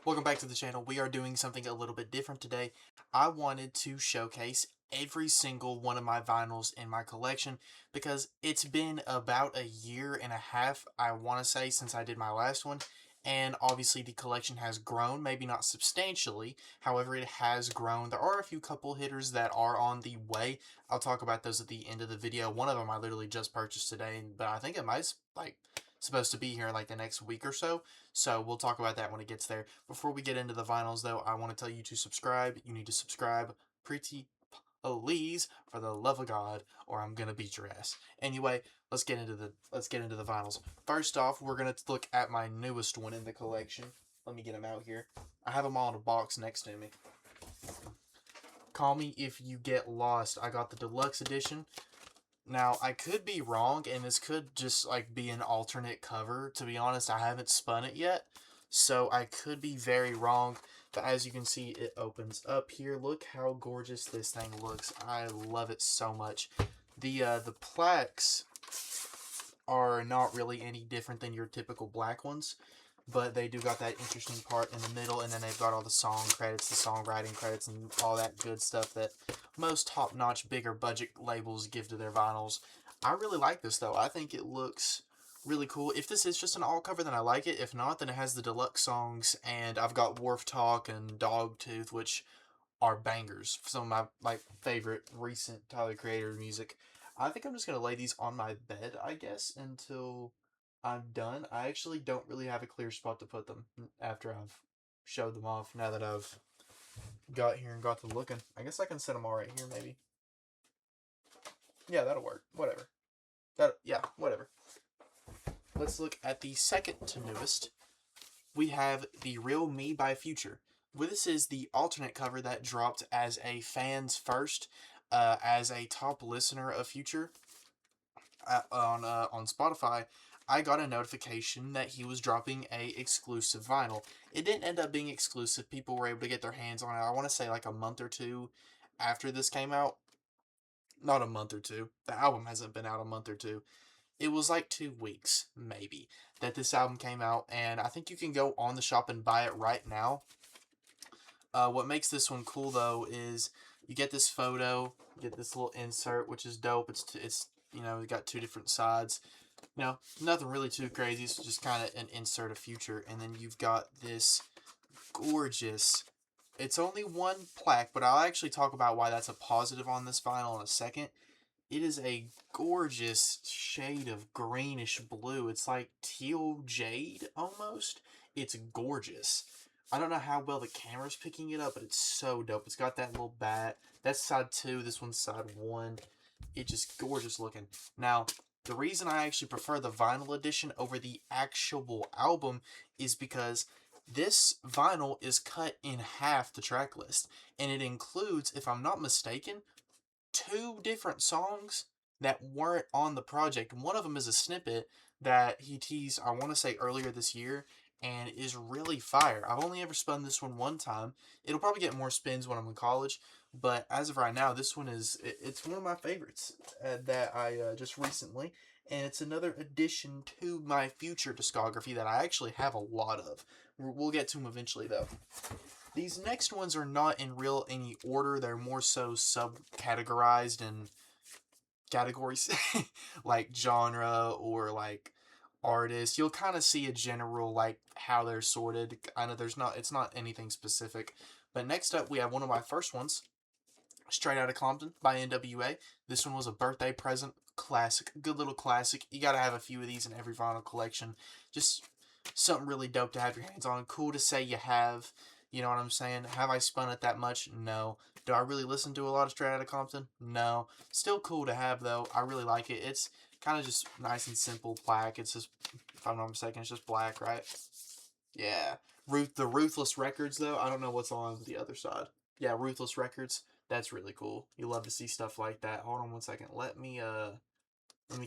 Welcome back to the channel. We are doing something a little bit different today. I wanted to showcase every single one of my vinyls in my collection because it's been about a year and a half, I want to say, since I did my last one. And obviously the collection has grown, maybe not substantially, however it has grown. There are a few couple hitters that are on the way. I'll talk about those at the end of the video. One of them I literally just purchased today, but I think it might supposed to be here in like the next week or so. So we'll talk about that when it gets there. Before we get into the vinyls though, I want to tell you to subscribe. You need to subscribe pretty please, for the love of God, or I'm gonna beat your ass. Anyway, let's get into the vinyls. First off, we're gonna look at my newest one in the collection. Let me get them out here. I have them all in a box next to me. Call me if you get lost. I got the deluxe edition. Now, I could be wrong, and this could just, like, be an alternate cover. To be honest, I haven't spun it yet, so I could be very wrong. But as you can see, it opens up here. Look how gorgeous this thing looks. I love it so much. The plaques are not really any different than your typical black ones, but they do got that interesting part in the middle, and then they've got all the song credits, the songwriting credits, and all that good stuff that most top-notch, bigger budget labels give to their vinyls. I really like this, though. I think it looks really cool. If this is just an alt cover, then I like it. If not, then it has the deluxe songs, and I've got Wharf Talk and Dogtooth, which are bangers. Some of my favorite recent Tyler Creator music. I think I'm just going to lay these on my bed, I guess, until I'm done. I actually don't really have a clear spot to put them after I've showed them off, now that I've got here and got to looking. I guess I can set them all right here, maybe. Yeah, that'll work. Whatever. Yeah, whatever. Let's look at the second to newest. We have The Real Me by Future. Well, this is the alternate cover that dropped as a fans first, as a top listener of Future on Spotify. I got a notification that he was dropping a exclusive vinyl. It didn't end up being exclusive. People were able to get their hands on it, I want to say like a month or two after this came out. Not a month or two. The album hasn't been out a month or two. It was like 2 weeks, maybe, that this album came out, and I think you can go on the shop and buy it right now. What makes this one cool, though, is you get this photo, you get this little insert, which is dope. It's you know, you got two different sides. You know, nothing really too crazy. It's just kind of an insert of Future, and then you've got this gorgeous. It's only one plaque, but I'll actually talk about why that's a positive on this vinyl in a second. It is a gorgeous shade of greenish blue. It's like teal jade almost. It's gorgeous. I don't know how well the camera's picking it up, but it's so dope. It's got that little bat. That's side 2. This one's side 1. It's just gorgeous looking. Now, the reason I actually prefer the vinyl edition over the actual album is because this vinyl is cut in half, the track list, and it includes, if I'm not mistaken, 2 different songs that weren't on the project. One of them is a snippet that he teased, I want to say earlier this year, and is really fire. I've only ever spun this one time. It'll probably get more spins when I'm in college, but as of right now, this one it's one of my favorites that I just recently, and it's another addition to my Future discography that I actually have a lot of. We'll get to them eventually, though. These next ones are not in any order. They're more so subcategorized in categories like genre or like artist. You'll kind of see a general like how they're sorted. I know it's not anything specific. But next up we have one of my first ones, Straight Outta Compton by NWA. This one was a birthday present. Classic. Good little classic. You gotta have a few of these in every vinyl collection. Just something really dope to have your hands on. Cool to say you have. You know what I'm saying? Have I spun it that much? No. Do I really listen to a lot of Straight Outta Compton? No. Still cool to have, though. I really like it. It's kind of just nice and simple black. It's just, if I'm not mistaken, it's just black, right? Yeah. The Ruthless Records, though, I don't know what's on the other side. Yeah, Ruthless Records. That's really cool. You love to see stuff like that. Hold on one second. Let me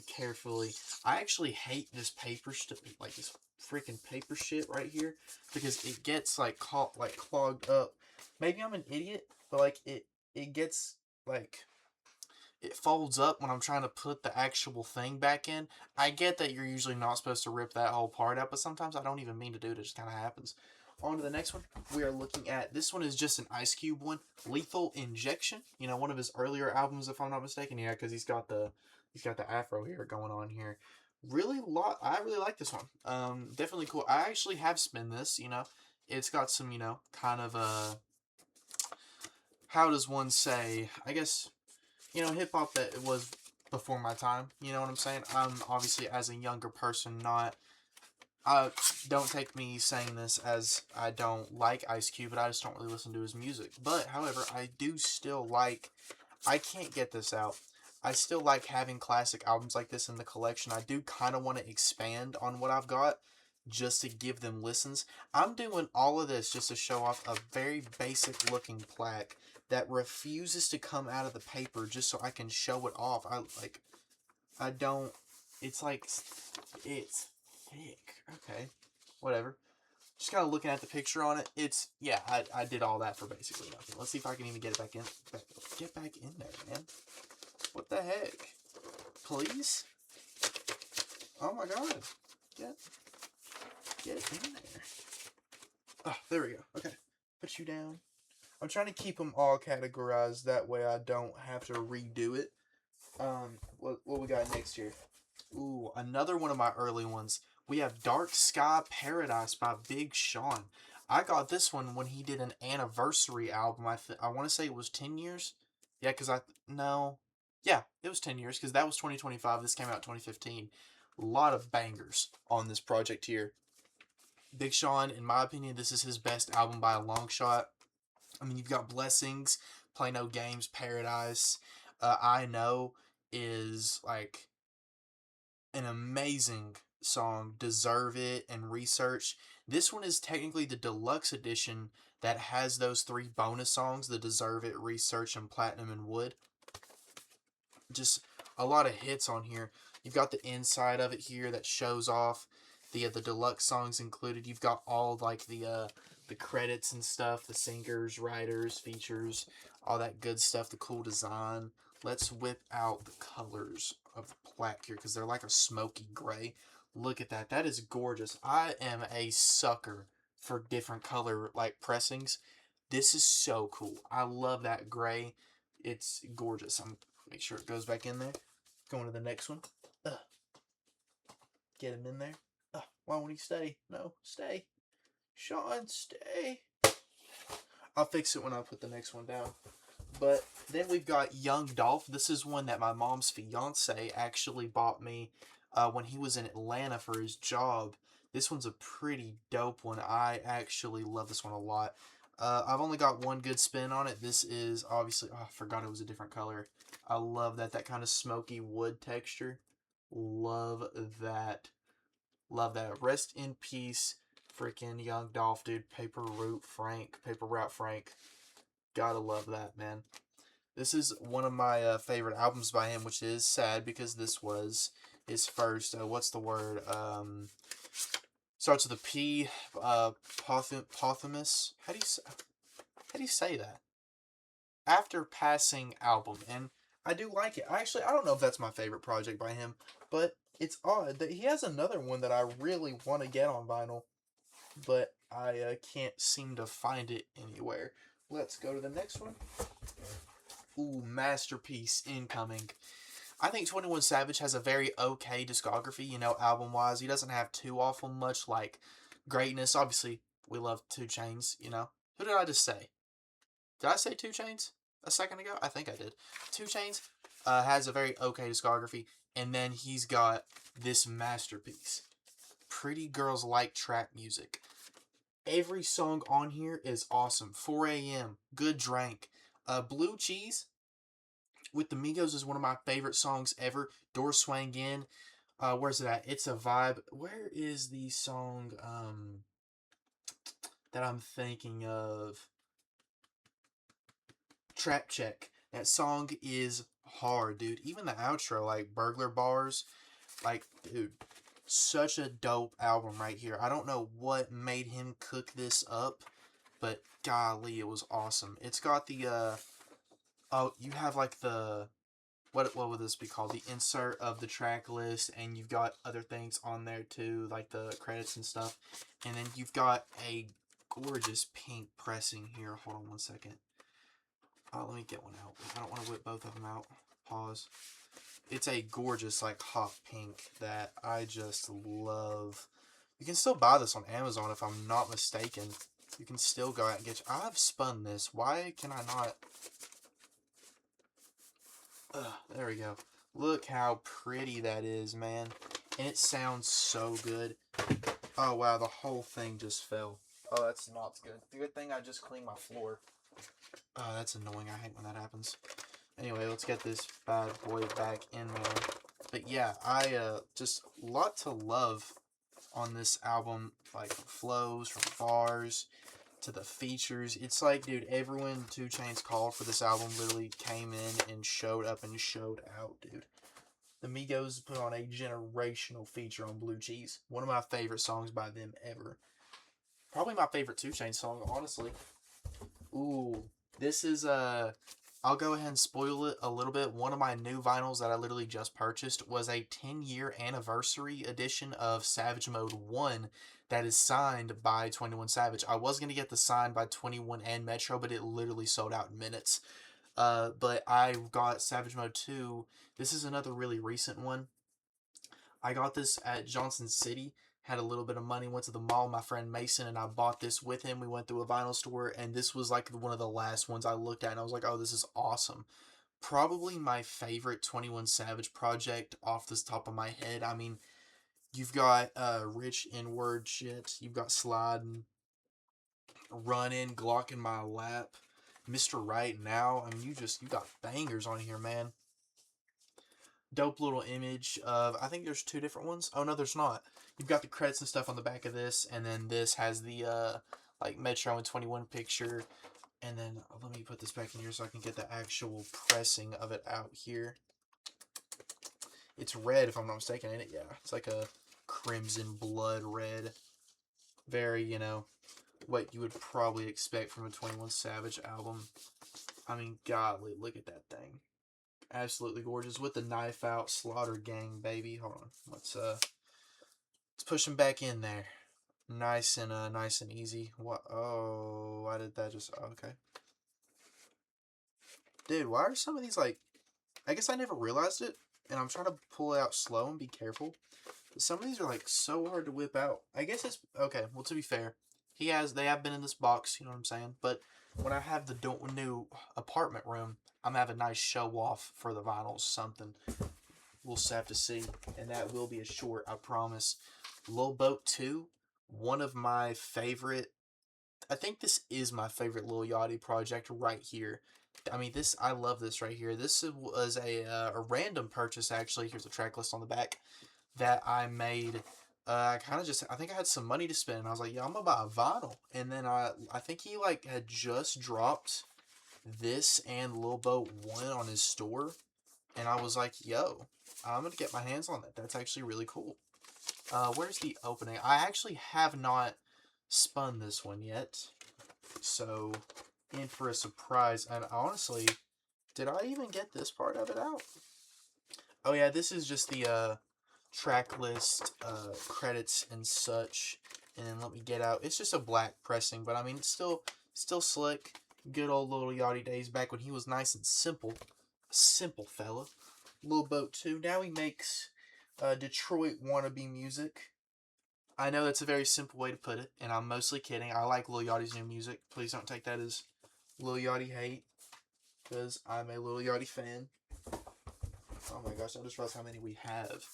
carefully. I actually hate this paper like this freaking paper shit right here, because it gets like clogged up. Maybe I'm an idiot, but like it gets like it folds up when I'm trying to put the actual thing back in. I get that you're usually not supposed to rip that whole part out, but sometimes I don't even mean to do it. It just kind of happens. On to the next one. We are looking at, this one is just an Ice Cube one, Lethal Injection. You know, one of his earlier albums, if I'm not mistaken. Yeah, because he's got the afro hair going on here. I really like this one. Definitely cool. I actually have spin this. You know, it's got some, you know, kind of how does one say? I guess, you know, hip hop that was before my time. You know what I'm saying? I'm obviously, as a younger person, not. Don't take me saying this as I don't like Ice Cube, but I just don't really listen to his music. But, however, I do still like. I can't get this out. I still like having classic albums like this in the collection. I do kind of want to expand on what I've got just to give them listens. I'm doing all of this just to show off a very basic looking plaque that refuses to come out of the paper just so I can show it off. I don't, it's like, it's thick. Okay, whatever. Just kind of looking at the picture on it. It's, yeah, I did all that for basically nothing. Let's see if I can even get it back in. Get back in there, man. What the heck? Please? Oh my god. Get in there. Oh, there we go. Okay. Put you down. I'm trying to keep them all categorized. That way I don't have to redo it. What we got next here? Ooh, another one of my early ones. We have Dark Sky Paradise by Big Sean. I got this one when he did an anniversary album. I want to say it was 10 years. Yeah, because no. Yeah, it was 10 years because that was 2025. This came out 2015. A lot of bangers on this project here. Big Sean, in my opinion, this is his best album by a long shot. I mean, you've got Blessings, Play No Games, Paradise. I Know is like an amazing song. Deserve It and Research. This one is technically the deluxe edition that has those 3 bonus songs, the Deserve It, Research, and Platinum and Wood. Just a lot of hits on here. You've got the inside of it here that shows off the deluxe songs included. You've got all like the credits and stuff, the singers, writers, features, all that good stuff, the cool design. Let's whip out the colors of the plaque here because they're like a smoky gray. Look at that. That is gorgeous. I am a sucker for different color like pressings. This is so cool. I love that gray. It's gorgeous. Make sure it goes back in there. Going to the next one. Get him in there. Why won't he stay? No, stay. Sean, stay. I'll fix it when I put the next one down. But then we've got Young Dolph. This is one that my mom's fiance actually bought me when he was in Atlanta for his job. This one's a pretty dope one. I actually love this one a lot. I've only got one good spin on it. This is obviously, I forgot it was a different color. I love that kind of smoky wood texture. Love that. Love that. Rest in peace, freaking Young Dolph, dude. Paper Route Frank. Gotta love that, man. This is one of my favorite albums by him, which is sad because this was his first, what's the word? Starts with a P, posthumous. How do you say that? After Passing album, and I do like it. I don't know if that's my favorite project by him, but it's odd that he has another one that I really want to get on vinyl, but I can't seem to find it anywhere. Let's go to the next one. Ooh, Masterpiece incoming. I think 21 Savage has a very okay discography, you know, album-wise. He doesn't have too awful much, like, greatness. Obviously, we love 2 Chainz, you know. Who did I just say? Did I say 2 Chainz a second ago? I think I did. 2 Chainz has a very okay discography, and then he's got this masterpiece. Pretty Girls Like Trap Music. Every song on here is awesome. 4 a.m., Good Drank. Blue Cheese with the Migos is one of my favorite songs ever. Door Swang In. Where's it at? It's a Vibe. Where is the song that I'm thinking of? Trap Check. That song is hard, dude. Even the outro, like Burglar Bars, like, dude, such a dope album right here. I don't know what made him cook this up, but golly, it was awesome. It's got the oh, you have like the what would this be called? The insert of the track list, and you've got other things on there too, like the credits and stuff. And then you've got a gorgeous pink pressing here. Hold on one second. Let me get one out. I don't want to whip both of them out. Pause. It's a gorgeous, like, hot pink that I just love. You can still buy this on Amazon if I'm not mistaken. You can still go out and get... I've spun this. Why can I not... there we go. Look how pretty that is, man. And it sounds so good. Oh, wow, the whole thing just fell. Oh, that's not good. Good thing I just cleaned my floor. Oh, that's annoying. I hate when that happens. Anyway, let's get this bad boy back in there. But yeah, just a lot to love on this album. Like, flows from bars to the features. It's like, dude, everyone 2 Chainz called for this album literally came in and showed up and showed out, dude. The Migos put on a generational feature on Blue Cheese. One of my favorite songs by them ever. Probably my favorite 2 Chainz song, honestly. Ooh, this is, I'll go ahead and spoil it a little bit. One of my new vinyls that I literally just purchased was a 10-year anniversary edition of Savage Mode 1 that is signed by 21 Savage. I was going to get the signed by 21 and Metro, but it literally sold out in minutes. But I got Savage Mode 2. This is another really recent one. I got this at Johnson City. Had a little bit of money, went to the mall. My friend Mason and I bought this with him. We went through a vinyl store, and this was like one of the last ones I looked at, and I was like, oh, this is awesome. Probably my favorite 21 Savage project off the top of my head. I mean, you've got Rich N-Word shit. You've got Sliding, Running, Glock in My Lap, Mr. Right Now. I mean, you got bangers on here, man. Dope little image of, I think there's 2 different ones. Oh, no, there's not. You've got the credits and stuff on the back of this, and then this has the, like, Metro and 21 picture. And then, let me put this back in here so I can get the actual pressing of it out here. It's red, if I'm not mistaken, ain't it? Yeah, it's like a crimson blood red. Very, you know, what you would probably expect from a 21 Savage album. I mean, golly, look at that thing. Absolutely gorgeous with the knife out. Slaughter Gang, baby. Hold on. Let's push him back in there. Nice and easy. What? Oh, why did that just... Okay. Dude, why are some of these like... I guess I never realized it, and I'm trying to pull it out slow and be careful. But some of these are like so hard to whip out. I guess it's... Okay, well, to be fair, they have been in this box, you know what I'm saying? But when I have the new apartment room, I'm going to have a nice show off for the vinyls, something. We'll just have to see, and that will be a short, I promise. Lil Boat 2, one of my favorite... I think this is my favorite Lil Yachty project right here. I mean, I love this right here. This was a random purchase, actually. Here's a track list on the back that I made. I think I had some money to spend, and I was like, yeah, I'm gonna buy a vinyl. And then I think he, like, had just dropped this and Lil Boat 1 on his store, and I was like, yo, I'm gonna get my hands on that. That's actually really cool. Where's the opening? I actually have not spun this one yet, so in for a surprise. And honestly, did I even get this part of it out? Oh yeah, this is just the track list, credits and such. And then let me get out. It's just a black pressing, but I mean, it's still slick. Good old Lil Yachty days back when he was nice and simple. A simple fella. Lil Boat 2. Now he makes Detroit wannabe music. I know that's a very simple way to put it, and I'm mostly kidding. I like Lil Yachty's new music. Please don't take that as Lil Yachty hate, because I'm a Lil Yachty fan. Oh my gosh, I just realized how many we have.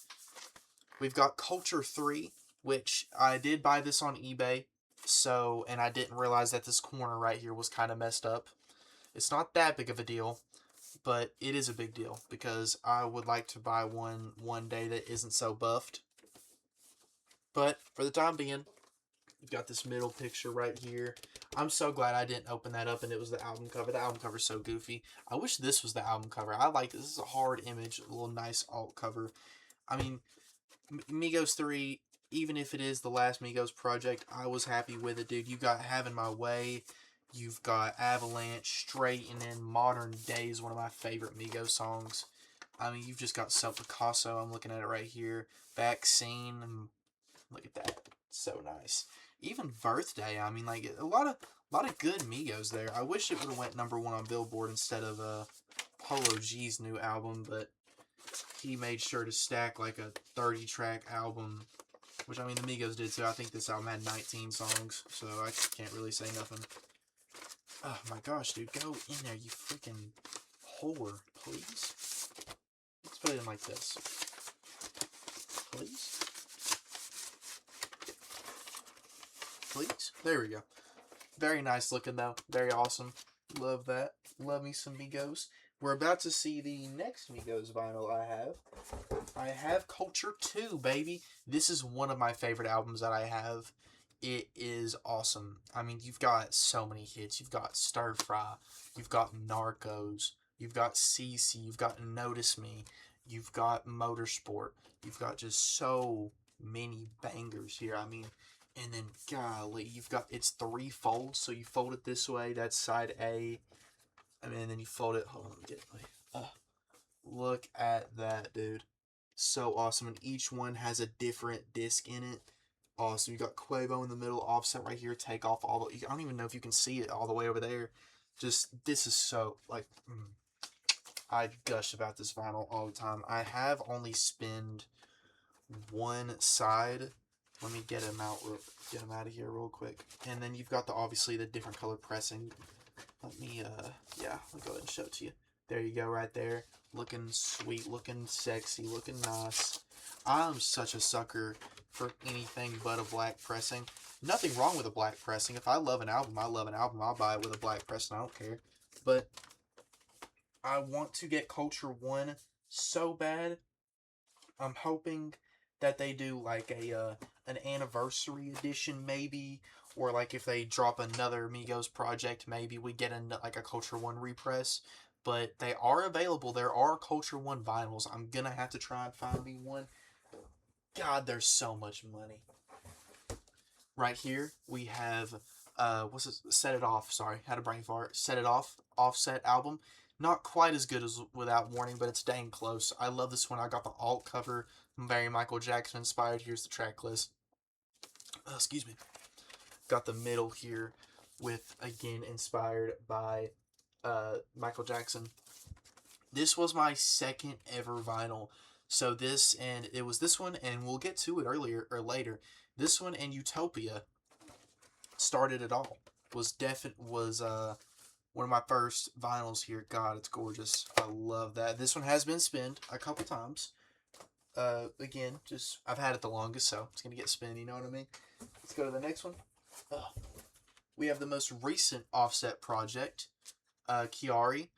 We've got Culture 3, which I did buy this on eBay, and I didn't realize that this corner right here was kind of messed up. It's not that big of a deal, but it is a big deal, because I would like to buy one day that isn't so buffed. But for the time being, we've got this middle picture right here. I'm so glad I didn't open that up and it was the album cover. The album cover's so goofy. I wish this was the album cover. I like this. This is a hard image, a little nice alt cover. I mean, Migos 3, even if it is the last Migos project, I was happy with it, dude. You got Having My Way. You've got Avalanche, Straight, and then Modern Days, one of my favorite Migos songs. I mean, you've just got Self Picasso. I'm looking at it right here. Vaccine. Look at that. So nice. even Birthday. I mean, like a lot of good Migos there. I wish it would have went #1 on Billboard instead of Polo G's new album, but he made sure to stack like a 30-track album, which, I mean, the Migos did too. I think this album had 19 songs, so I can't really say nothing. Oh my gosh, dude, go in there, you freaking whore, please. Let's put it in like this. Please? Please? There we go. Very nice looking, though. Very awesome. Love that. Love me some Migos. We're about to see the next Migos vinyl I have. I have Culture 2, baby. This is one of my favorite albums that I have. It is awesome. I mean, you've got so many hits. You've got Stir Fry. You've got Narcos. You've got CC. You've got Notice Me. You've got Motorsport. You've got just so many bangers here. I mean, and then, golly, you've got, it's 3 folds. So you fold it this way. That's side A. I mean, and then you fold it. Hold on, let me get it. Look at that, dude. So awesome. And each one has a different disc in it. Awesome. You got Quavo in the middle, Offset right here. Take off all the... I don't even know if you can see it all the way over there. Just, this is so, like... I gush about this vinyl all the time. I have only spinned one side. Let me get him out of here real quick. And then you've got obviously the different color pressing. Let me, yeah, I'll go ahead and show it to you. There you go, right there. Looking sweet, looking sexy, looking nice. I'm such a sucker for anything but a black pressing. Nothing wrong with a black pressing. If I love an album, I love an album. I'll buy it with a black pressing. I don't care. But I want to get Culture 1 so bad. I'm hoping that they do like an anniversary edition maybe, or like if they drop another Migos project, maybe we get like a Culture 1 repress. But they are available. There are Culture 1 vinyls. I'm gonna have to try and find me one. God, there's so much money. Right here we have what's this? Set It Off. Sorry, had a brain fart. Set It Off, Offset album. Not quite as good as Without Warning, but it's dang close. I love this one. I got the alt cover. Very Michael Jackson inspired. Here's the track list. Excuse me. Got the middle here with, again, inspired by Michael Jackson. This was my second ever vinyl. So this, and it was this one, and we'll get to it earlier or later. This one and Utopia started it all. Was one of my first vinyls here. God, it's gorgeous. I love that. This one has been spinned a couple times. Again, just I've had it the longest, so it's gonna get spinned. You know what I mean? Let's go to the next one. We have the most recent Offset project, Kiari.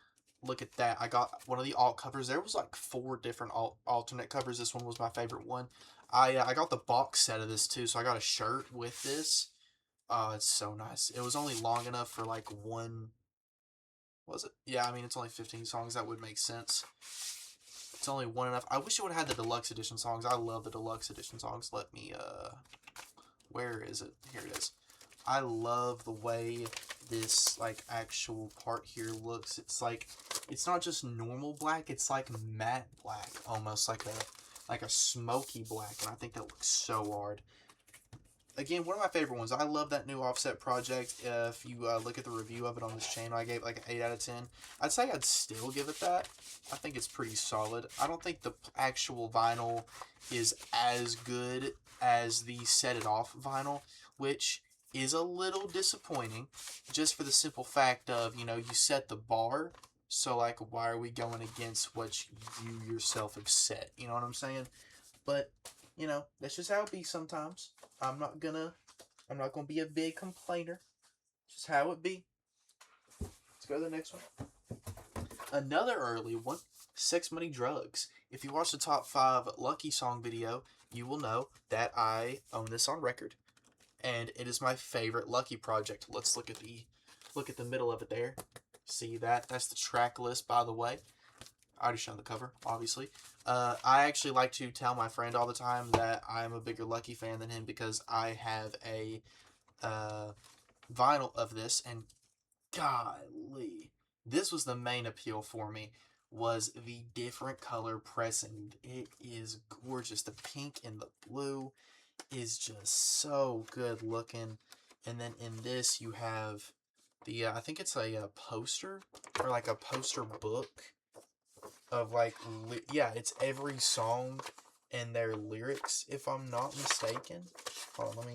Look at that. I got one of the alt covers. There was like 4 different alternate covers. This one was my favorite one. I got the box set of this too, so I got a shirt with this. Oh, it's so nice. It was only long enough for like one... Was it? Yeah, I mean, it's only 15 songs. That would make sense. It's only one enough. I wish it would have had the deluxe edition songs. I love the deluxe edition songs. Let me, where is it? Here it is. I love the way this, like, actual part here looks. It's like, it's not just normal black. It's like matte black. Almost like a smoky black. And I think that looks so hard. Again, one of my favorite ones. I love that new Offset project. If you look at the review of it on this channel, I gave it like an 8 out of 10. I'd say I'd still give it that. I think it's pretty solid. I don't think the actual vinyl is as good as the Set It Off vinyl, which is a little disappointing, just for the simple fact of, you know, you set the bar, so, like, why are we going against what you yourself have set? You know what I'm saying? But, you know, that's just how it be sometimes. I'm not gonna be a big complainer. Just how it be. Let's go to the next one. Another early one, Sex Money Drugs. If you watch the top 5 Lucky Song video, you will know that I own this on record, and it is my favorite Lucky project. Let's look at the middle of it there. See that? That's the track list, by the way. I already shown the cover, obviously. I actually like to tell my friend all the time that I'm a bigger Lucky fan than him because I have a vinyl of this, and golly, this was the main appeal for me, was the different color pressing. It is gorgeous. The pink and the blue. is just so good looking. And then in this, you have the, I think it's a poster, or like a poster book of like, yeah, it's every song and their lyrics, if I'm not mistaken. Hold on, let me.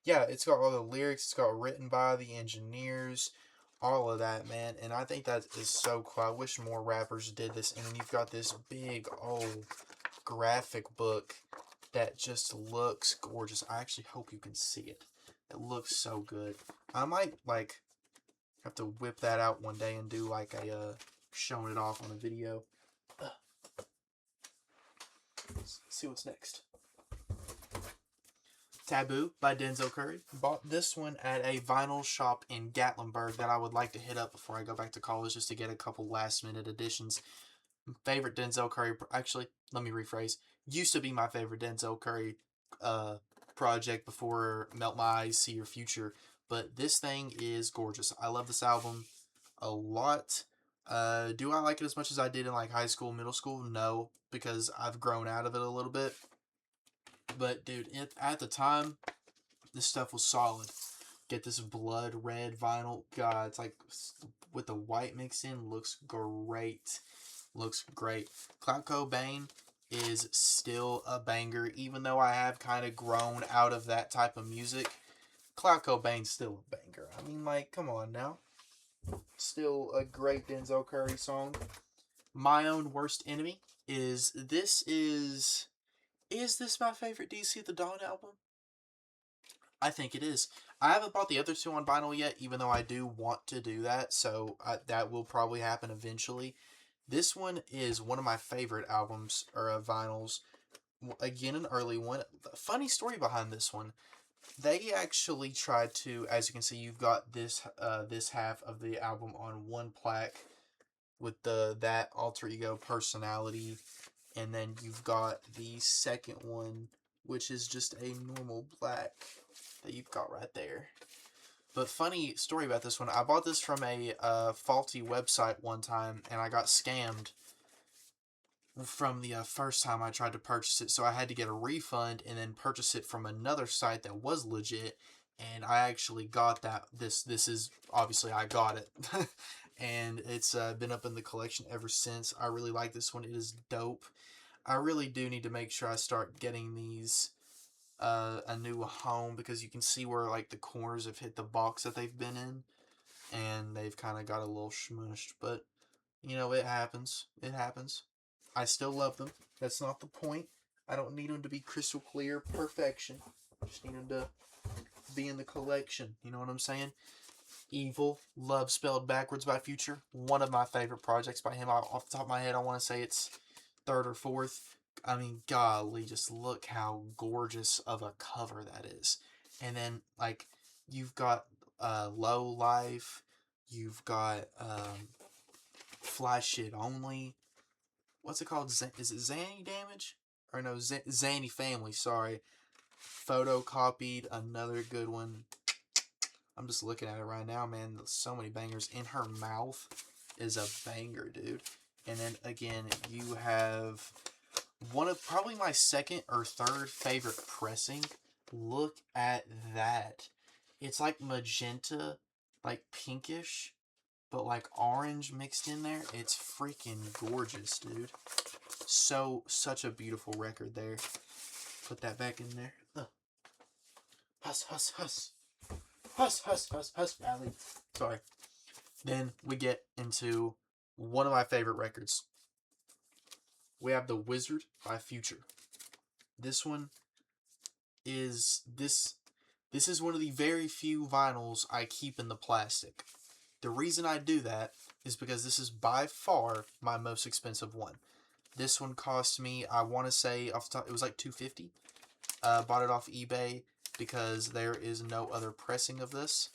Yeah, it's got all the lyrics, it's got written by the engineers, all of that, man. And I think that is so cool. I wish more rappers did this. And then you've got this big old graphic book that just looks gorgeous. I actually hope you can see it. It looks so good. I might like have to whip that out one day and do like a showing it off on a video. Let's see what's next. Taboo by Denzel Curry. Bought this one at a vinyl shop in Gatlinburg that I would like to hit up before I go back to college just to get a couple last minute additions. Favorite Denzel Curry, actually, let me rephrase. Used to be my favorite Denzel Curry uh, project before Melt My Eyes, See Your Future. But this thing is gorgeous. I love this album a lot. Do I like it as much as I did in like high school, middle school? No, because I've grown out of it a little bit. But dude, at the time, this stuff was solid. Get this blood red vinyl. God, it's like with the white mixed in, looks great. Looks great. Kurt Cobain is still a banger, even though I have kind of grown out of that type of music. Kurt Cobain's still a banger. I mean, like, come on now. Still a great Denzel Curry song. My Own Worst Enemy is this my favorite DC The Dawn album? I think it is. I haven't bought the other two on vinyl yet, even though I do want to do that, so that will probably happen eventually. This one is one of my favorite albums, or vinyls. Again, an early one. Funny story behind this one. They actually tried to, as you can see, you've got this half of the album on one plaque with that alter ego personality, and then you've got the second one, which is just a normal black that you've got right there. But funny story about this one, I bought this from a faulty website one time, and I got scammed from the first time I tried to purchase it, so I had to get a refund and then purchase it from another site that was legit, and I actually got that. This is, obviously, I got it. And it's been up in the collection ever since. I really like this one. It is dope. I really do need to make sure I start getting these a new home, because you can see where like the corners have hit the box that they've been in, and they've kind of got a little smushed. But you know, it happens. It happens. I still love them. That's not the point. I don't need them to be crystal clear perfection. I just need them to be in the collection. You know what I'm saying? Evil, Love Spelled Backwards by Future. One of my favorite projects by him. Off the top of my head, I want to say it's third or fourth. I mean, golly, just look how gorgeous of a cover that is. And then, like, you've got Low Life. You've got Fly Shit Only. What's it called? Is it Zanny Damage? Or no, Zanny Family, sorry. Photocopied, another good one. I'm just looking at it right now, man. So many bangers. In Her Mouth is a banger, dude. And then again, you have one of probably my second or third favorite pressing. Look at that. It's like magenta, like pinkish, but like orange mixed in there. It's freaking gorgeous, dude. Such a beautiful record there. Put that back in there. Huss, huss, huss. Huss, huss, huss, huss, Valley. Sorry. Then we get into one of my favorite records. We have The Wizard by Future. This one is this is one of the very few vinyls I keep in the plastic. The reason I do that is because this is by far my most expensive one. This one cost me, I want to say off the top, it was like $250. Bought it off eBay because there is no other pressing of this.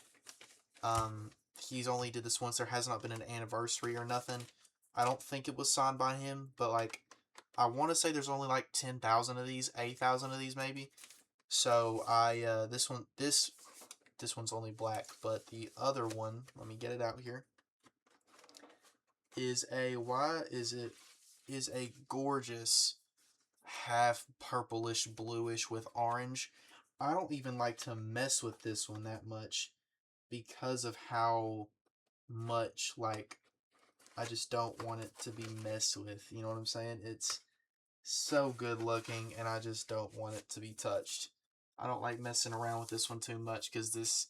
He's only did this once. There has not been an anniversary or nothing. I don't think it was signed by him, but like, I want to say there's only like 10,000 of these, 8,000 of these maybe. So this one's only black, but the other one, let me get it out here, is a gorgeous half purplish bluish with orange. I don't even like to mess with this one that much because of how much, like, I just don't want it to be messed with. You know what I'm saying? It's so good looking, and I just don't want it to be touched. I don't like messing around with this one too much because this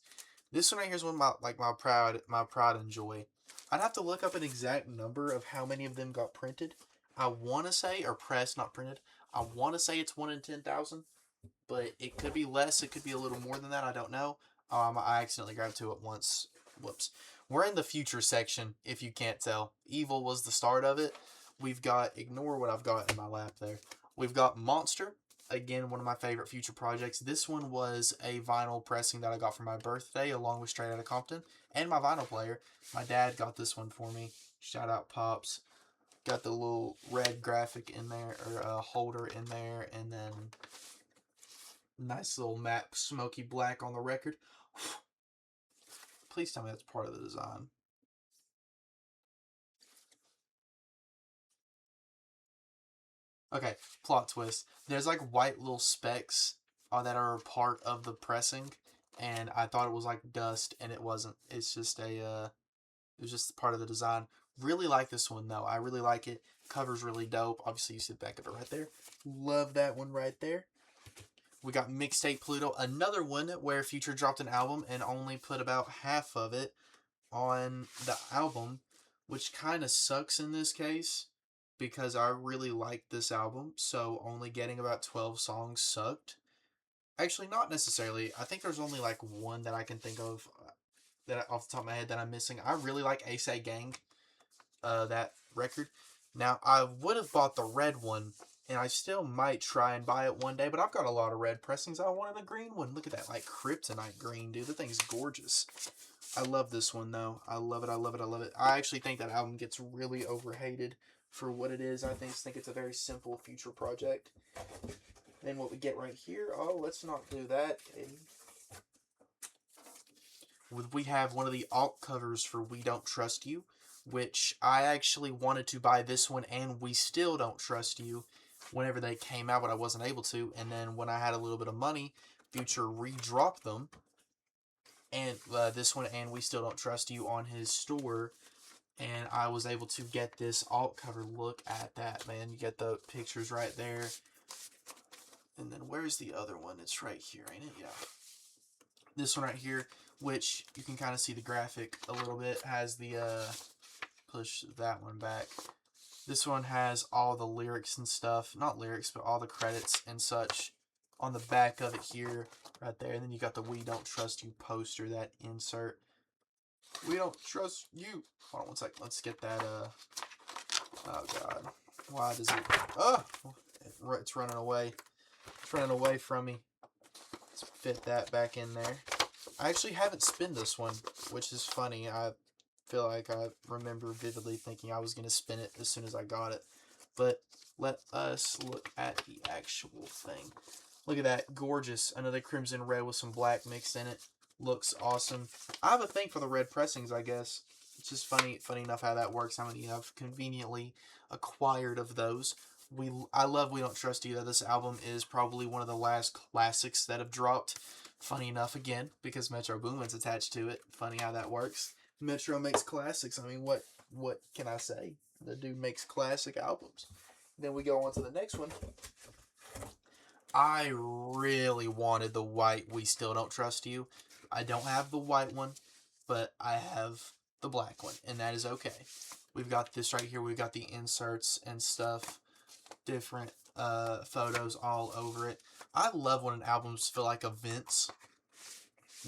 one right here is one of my pride and joy. I'd have to look up an exact number of how many of them got printed. I want to say, or pressed, not printed. I want to say it's 1 in 10,000, but it could be less. It could be a little more than that. I don't know. I accidentally grabbed two at once. Whoops. We're in the future section, if you can't tell. Evil was the start of it. We've got, ignore what I've got in my lap there. We've got Monster. Again, one of my favorite future projects. This one was a vinyl pressing that I got for my birthday, along with Straight Outta Compton and my vinyl player. My dad got this one for me. Shout out Pops. Got the little red graphic in there, or holder in there, and then nice little matte smoky black on the record. Please tell me that's part of the design. Okay, plot twist. There's like white little specks that are a part of the pressing, and I thought it was like dust, and it wasn't. It's just it was just part of the design. Really like this one though. I really like it. Cover's really dope. Obviously, you see the back of it right there. Love that one right there. We got Mixtape Pluto, another one where Future dropped an album and only put about half of it on the album, which kind of sucks in this case because I really liked this album, so only getting about 12 songs sucked. Actually, not necessarily. I think there's only like one that I can think of that off the top of my head that I'm missing. I really like ASAP Gang, that record. Now, I would have bought the red one, and I still might try and buy it one day, but I've got a lot of red pressings. I wanted the green one. Look at that, like kryptonite green, dude. The thing's gorgeous. I love this one, though. I love it, I love it, I love it. I actually think that album gets really overhated for what it is. I think it's a very simple future project. Then what we get right here, oh, let's not do that, Katie. We have one of the alt covers for We Don't Trust You, which I actually wanted to buy this one and We Still Don't Trust You whenever they came out, but I wasn't able to. And then when I had a little bit of money, Future re-dropped them, and this one and We Still Don't Trust You on his store, and I was able to get this alt cover. Look at that, man. You get the pictures right there. And then where's the other one? It's right here, ain't it? Yeah. This one right here, which you can kind of see the graphic a little bit, has the, push that one back. This one has all the lyrics and stuff. Not lyrics, but all the credits and such on the back of it here, right there. And then you got the We Don't Trust You poster, that insert. We don't trust you. Hold on one second. Let's get that, oh god. Why does it, oh! It's running away. It's running away from me. Let's fit that back in there. I actually haven't spun this one, which is funny. I feel like I remember vividly thinking I was going to spin it as soon as I got it. But let us look at the actual thing. Look at that. Gorgeous. Another crimson red with some black mixed in it. Looks awesome. I have a thing for the red pressings, I guess. It's just funny enough how that works. How many I've conveniently acquired of those. I love We Don't Trust You, though. This album is probably one of the last classics that have dropped. Funny enough, again, because Metro Boomin's attached to it. Funny how that works. Metro makes classics. I mean, what can I say? The dude makes classic albums. Then we go on to the next one. I really wanted the white We Still Don't Trust You. I don't have the white one, but I have the black one, and that is okay. We've got this right here. We've got the inserts and stuff. Different photos all over it. I love when albums feel like events.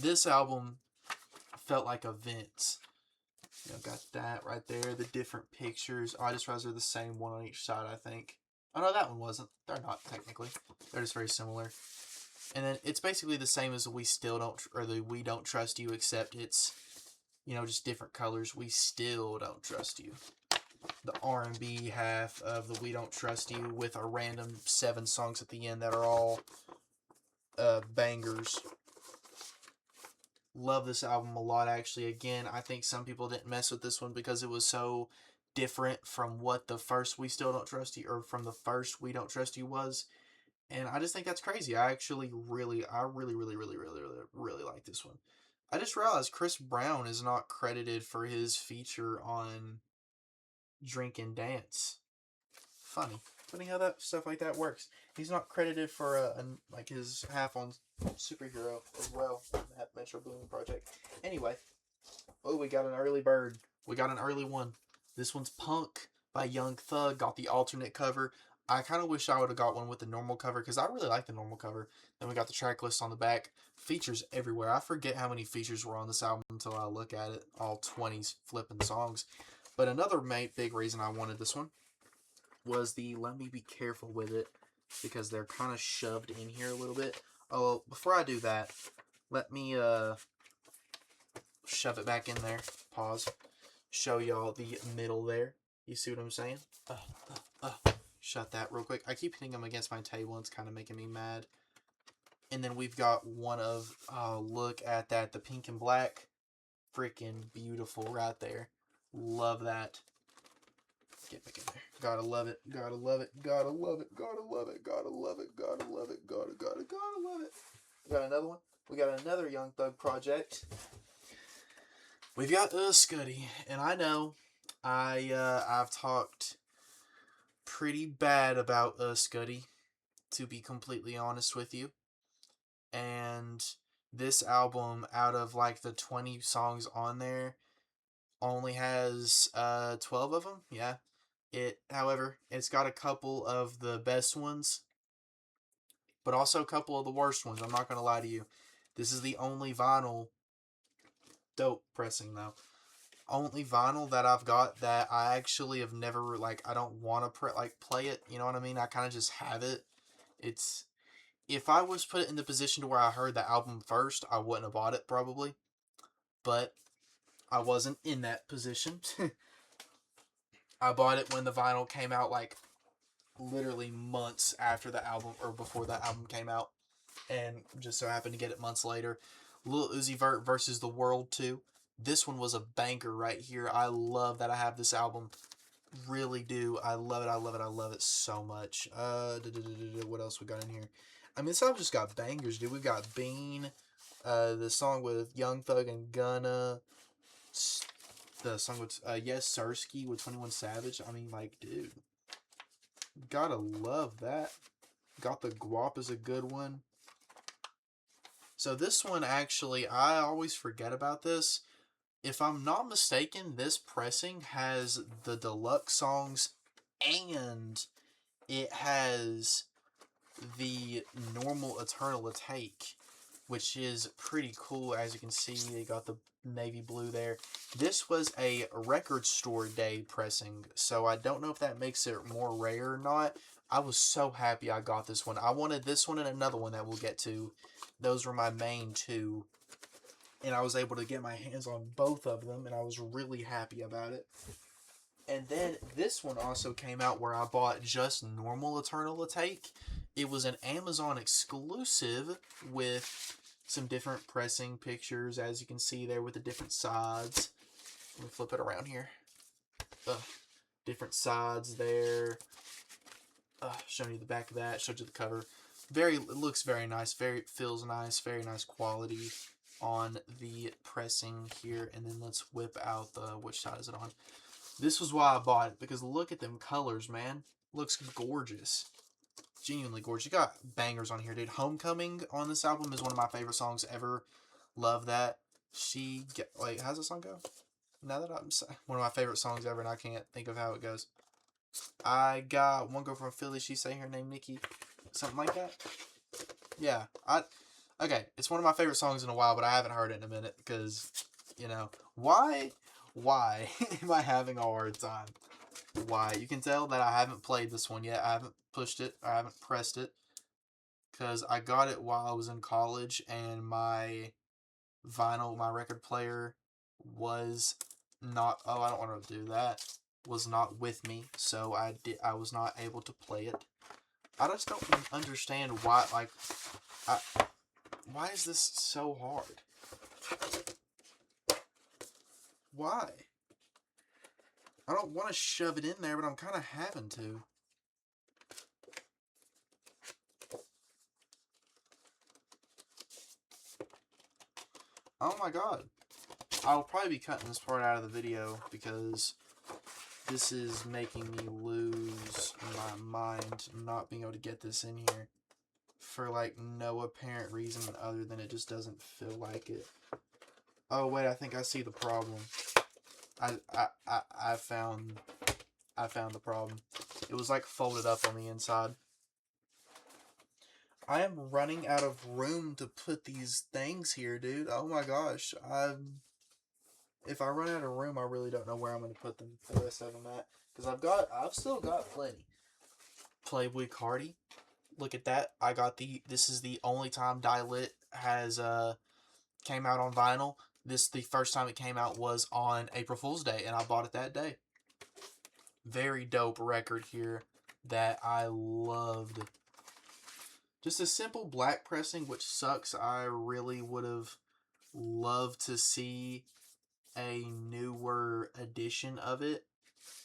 This album felt like events. You know, got that right there. The different pictures. Oh, I just realized they're the same one on each side, I think. Oh, no, that one wasn't. They're not, technically. They're just very similar. And then it's basically the same as the We Don't Trust You, except it's, you know, just different colors. We Still Don't Trust You. The R&B half of the We Don't Trust You with a random 7 songs at the end that are all bangers. Love this album a lot, actually. Again, I think some people didn't mess with this one because it was so different from what the first We Still Don't Trust You, or from the first We Don't Trust You was. And I just think that's crazy. I really like this one. I just realized Chris Brown is not credited for his feature on Drink and Dance. Funny how that stuff like that works. He's not credited for like his half on Superhero as well, that Metro Boomin project. Anyway, oh, we got an early bird. We got an early one. This one's Punk by Young Thug. Got the alternate cover. I kind of wish I would have got one with the normal cover because I really like the normal cover. Then we got the track list on the back. Features everywhere. I forget how many features were on this album until I look at it. All 20s flipping songs. But another big reason I wanted this one was let me be careful with it because they're kind of shoved in here a little bit. Oh, before I do that, let me shove it back in there. Pause. Show y'all the middle there. You see what I'm saying? Shut that real quick. I keep hitting them against my table. It's kind of making me mad. And then we've got one of, look at that. The pink and black. Freaking beautiful right there. Love that. Get back in there. Gotta love it. Gotta love it. Gotta love it. Gotta love it. Gotta love it. Gotta love it. Gotta love it. We got another one. We got another Young Thug project. We've got Scuddy. And I know I've talked pretty bad about Scuddy, to be completely honest with you. And this album, out of like the 20 songs on there, only has 12 of them. Yeah. However, it's got a couple of the best ones, but also a couple of the worst ones. I'm not going to lie to you. This is the only vinyl, dope pressing though, only vinyl that I've got that I actually have never, like, I don't want to play it, you know what I mean? I kind of just have it. If I was put in the position to where I heard the album first, I wouldn't have bought it probably, but I wasn't in that position. I bought it when the vinyl came out, like, literally months after the album, or before the album came out, and just so happened to get it months later. Lil Uzi Vert versus The World 2. This one was a banker right here. I love that I have this album. Really do. I love it. I love it. I love it so much. What else we got in here? I mean, this album just got bangers, dude. We got Bean, the song with Young Thug and Gunna, the song with Yes Sirski with 21 Savage. I mean, like, dude, gotta love that. Got the Guap is a good one. So this one, actually, I always forget about this. If I'm not mistaken, this pressing has the deluxe songs and it has the normal Eternal Take, which is pretty cool. As you can see, they got the navy blue there. This was a record store day pressing, so I don't know if that makes it more rare or not. I was so happy I got this one. I wanted this one and another one that we'll get to. Those were my main two. And I was able to get my hands on both of them, and I was really happy about it. And then this one also came out where I bought just normal Eternal Take. It was an Amazon exclusive with some different pressing pictures, as you can see there, with the different sides. Let me flip it around here. Different sides there. Showing you the back of that. Showed you the cover. It looks very nice. Feels nice. Very nice quality on the pressing here. And then let's whip out which side is it on? This was why I bought it, because look at them colors, man. Looks gorgeous. Genuinely gorgeous. You got bangers on here, dude. Homecoming on this album is one of my favorite songs ever. Love that. Wait, how's the song go? Now that I'm one of my favorite songs ever, and I can't think of how it goes. I got one girl from Philly. She say her name Nikki, something like that. Yeah, okay. It's one of my favorite songs in a while, but I haven't heard it in a minute because, why am I having a hard time? Why? You can tell that I haven't played this one yet. I haven't pushed it. I haven't pressed it because I got it while I was in college, and my record player was not. Oh, I don't want to do that. Was not with me, so I was not able to play it. I just don't understand why. Why is this so hard? Why? I don't want to shove it in there, but I'm kind of having to. Oh my god. I'll probably be cutting this part out of the video because this is making me lose my mind not being able to get this in here for like no apparent reason other than it just doesn't feel like it. Oh wait, I think I see the problem. I found the problem. It was like folded up on the inside. I am running out of room to put these things here, dude. Oh my gosh. If I run out of room, I really don't know where I'm going to put them, the rest of them at. Because I've still got plenty. Playboy Cardi. Look at that. I got this is the only time Die Lit has, came out on vinyl. The first time it came out was on April Fool's Day, and I bought it that day. Very dope record here that I loved. Just a simple black pressing, which sucks. I really would have loved to see a newer edition of it,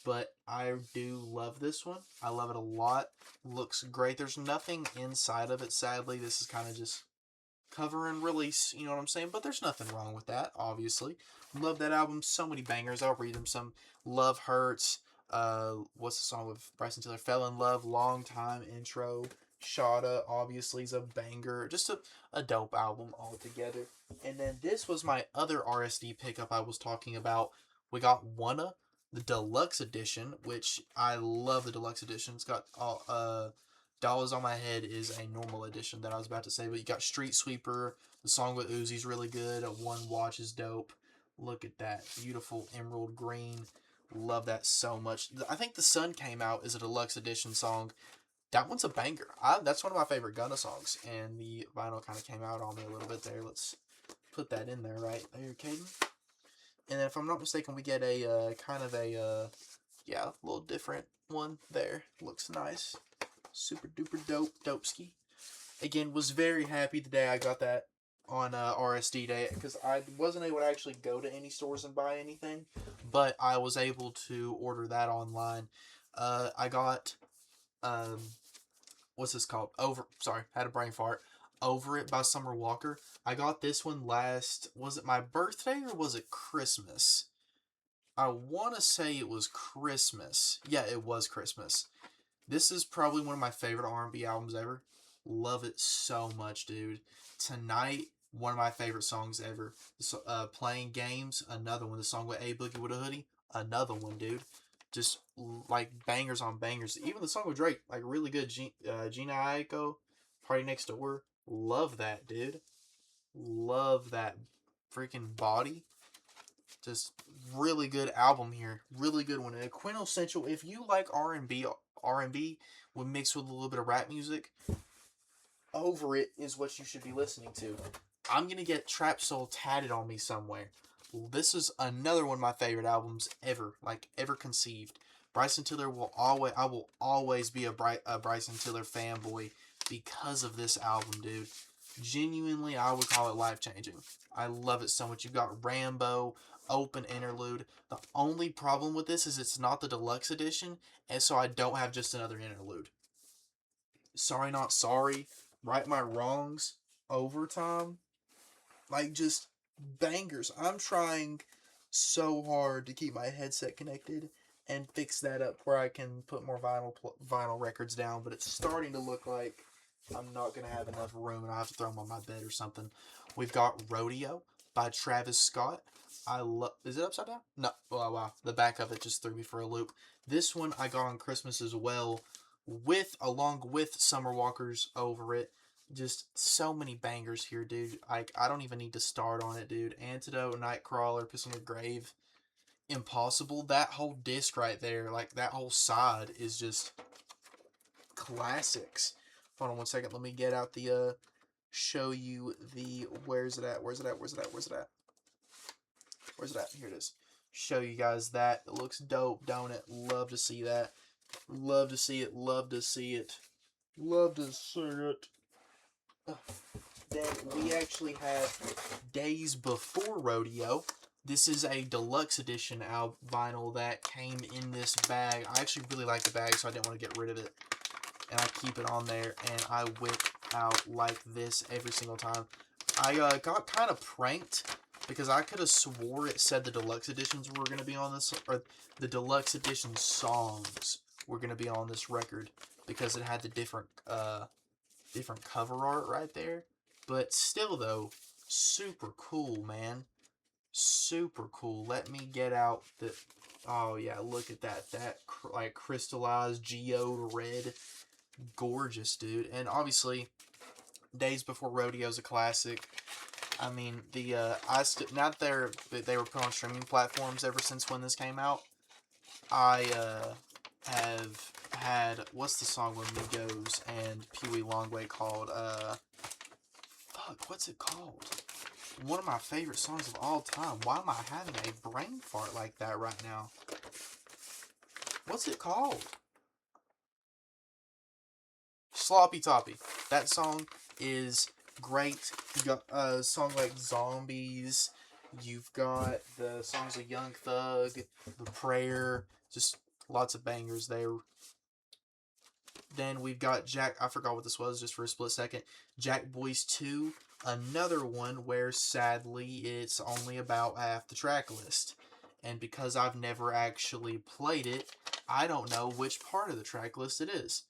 but I do love this one. I love it a lot. Looks great. There's nothing inside of it, sadly. This is kind of just cover and release, you know what I'm saying? But there's nothing wrong with that, obviously. Love that album. So many bangers. I'll read them some. Love Hurts. What's the song with Bryson Tiller? Fell in Love. Long Time Intro. Shada, obviously, is a banger. Just a dope album altogether. And then this was my other RSD pickup I was talking about. We got Wanna, the deluxe edition, which I love the deluxe edition. It's got all, Dollars on My Head is a normal edition that I was about to say, but you got Street Sweeper. The song with Uzi's really good. One Watch is dope. Look at that. Beautiful emerald green. Love that so much. I think The Sun Came Out is a deluxe edition song. That one's a banger. That's one of my favorite Gunna songs, and the vinyl kind of came out on me a little bit there. Let's put that in there right there, Caden. And then if I'm not mistaken, we get a kind of a, yeah, a little different one there. Looks nice. Super duper dope ski. Again, was very happy the day I got that on RSD Day, because I wasn't able to actually go to any stores and buy anything, but I was able to order that online. I got, what's this called? Had a brain fart. Over It by Summer Walker. I got this one was it my birthday or was it Christmas? I want to say it was Christmas. Yeah, it was Christmas. This is probably one of my favorite R&B albums ever. Love it so much, dude. Tonight, one of my favorite songs ever. Playing Games, another one. The song with A Boogie with a Hoodie, another one, dude. Just like bangers on bangers. Even the song with Drake, like really good. Gina Aiko, Party Next Door. Love that, dude. Love that freaking body. Just really good album here. Really good one. And a quintessential. If you like R&B with mixed with a little bit of rap music, Over It is what you should be listening to. I'm gonna get Trap Soul tatted on me somewhere. This is another one of my favorite albums ever, like ever conceived. Bryson Tiller I will always be a Bryson Tiller fanboy because of this album, dude. Genuinely, I would call it life-changing. I love it so much. You've got Rambo, Open Interlude. The only problem with this is it's not the deluxe edition, and so I don't have just another interlude. Sorry Not Sorry, Right My Wrongs, Overtime. Like, just bangers. I'm trying so hard to keep my headset connected and fix that up where I can put more vinyl records down, but it's starting to look like I'm not going to have enough room and I'll have to throw them on my bed or something. We've got Rodeo by Travis Scott. Is it upside down? No. Oh, wow. The back of it just threw me for a loop. This one I got on Christmas as well, along with Summer Walker's Over It. Just so many bangers here, dude. I don't even need to start on it, dude. Antidote, Nightcrawler, Piss on Your Grave, Impossible. That whole disc right there, like that whole side is just classics. Hold on one second. Let me get out the, show you the, where's it at? Here it is. Show you guys that. It looks dope, don't it? Love to see that. Love to see it. Then we actually have Days Before Rodeo This is a deluxe edition vinyl that came in this bag. I actually really like the bag, so I didn't want to get rid of it. And I keep it on there, and I whip out like this every single time. I got kind of pranked because I could have swore it said the deluxe editions were going to be on this, or the deluxe edition songs were going to be on this record because it had the different cover art right there. But still, though, super cool, man. Super cool. Let me get out the... Oh, yeah, look at that. That, like, crystallized geode red. Gorgeous, dude. And obviously, Days Before Rodeo is a classic. I mean, now that they were put on streaming platforms ever since when this came out, I have had, what's the song with Migos and Pee Wee Longway called? Fuck, what's it called? One of my favorite songs of all time. Why am I having a brain fart like that right now? What's it called? Sloppy Toppy. That song is great. You got a song like Zombies. You've got the songs of Young Thug, The Prayer. Just lots of bangers there. Then we've got Jack, I forgot what this was just for a split second. Jack Boys 2, another one where sadly it's only about half the track list. And because I've never actually played it, I don't know which part of the track list it is.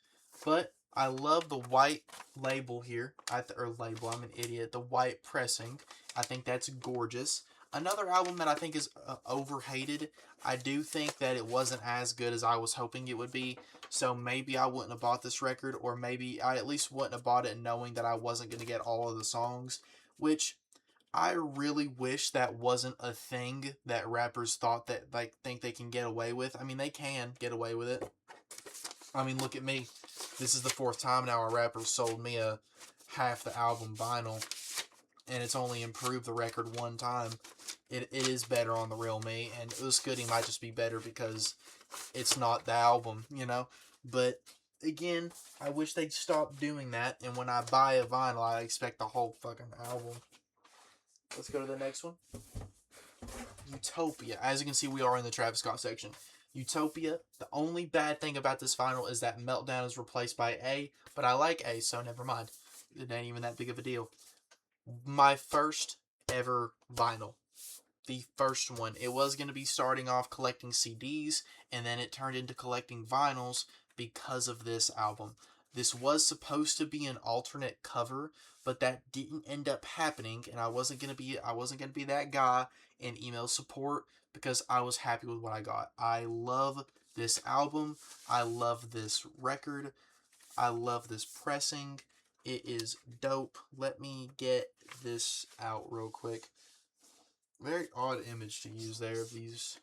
But I love the white label here. Label, I'm an idiot. The white pressing. I think that's gorgeous. Another album that I think is overhated. I do think that it wasn't as good as I was hoping it would be. So maybe I wouldn't have bought this record, or maybe I at least wouldn't have bought it knowing that I wasn't going to get all of the songs, which I really wish that wasn't a thing that rappers thought that, like, think they can get away with. I mean, they can get away with it. I mean, look at me. This is the 4th time now a rapper sold me a half the album vinyl, and it's only improved the record one time. It is better on the Real Me, and Us Goody might just be better because it's not the album, you know? But, again, I wish they'd stop doing that, and when I buy a vinyl, I expect the whole fucking album. Let's go to the next one. Utopia. As you can see, we are in the Travis Scott section. Utopia. The only bad thing about this vinyl is that Meltdown is replaced by A, but I like A, so never mind. It ain't even that big of a deal. My first ever vinyl. The first one. It was going to be starting off collecting CDs, and then it turned into collecting vinyls because of this album. This was supposed to be an alternate cover, but that didn't end up happening, and I wasn't gonna be that guy in email support because I was happy with what I got. I love this album. I love this record. I love this pressing. It is dope. Let me get this out real quick. Very odd image to use there of these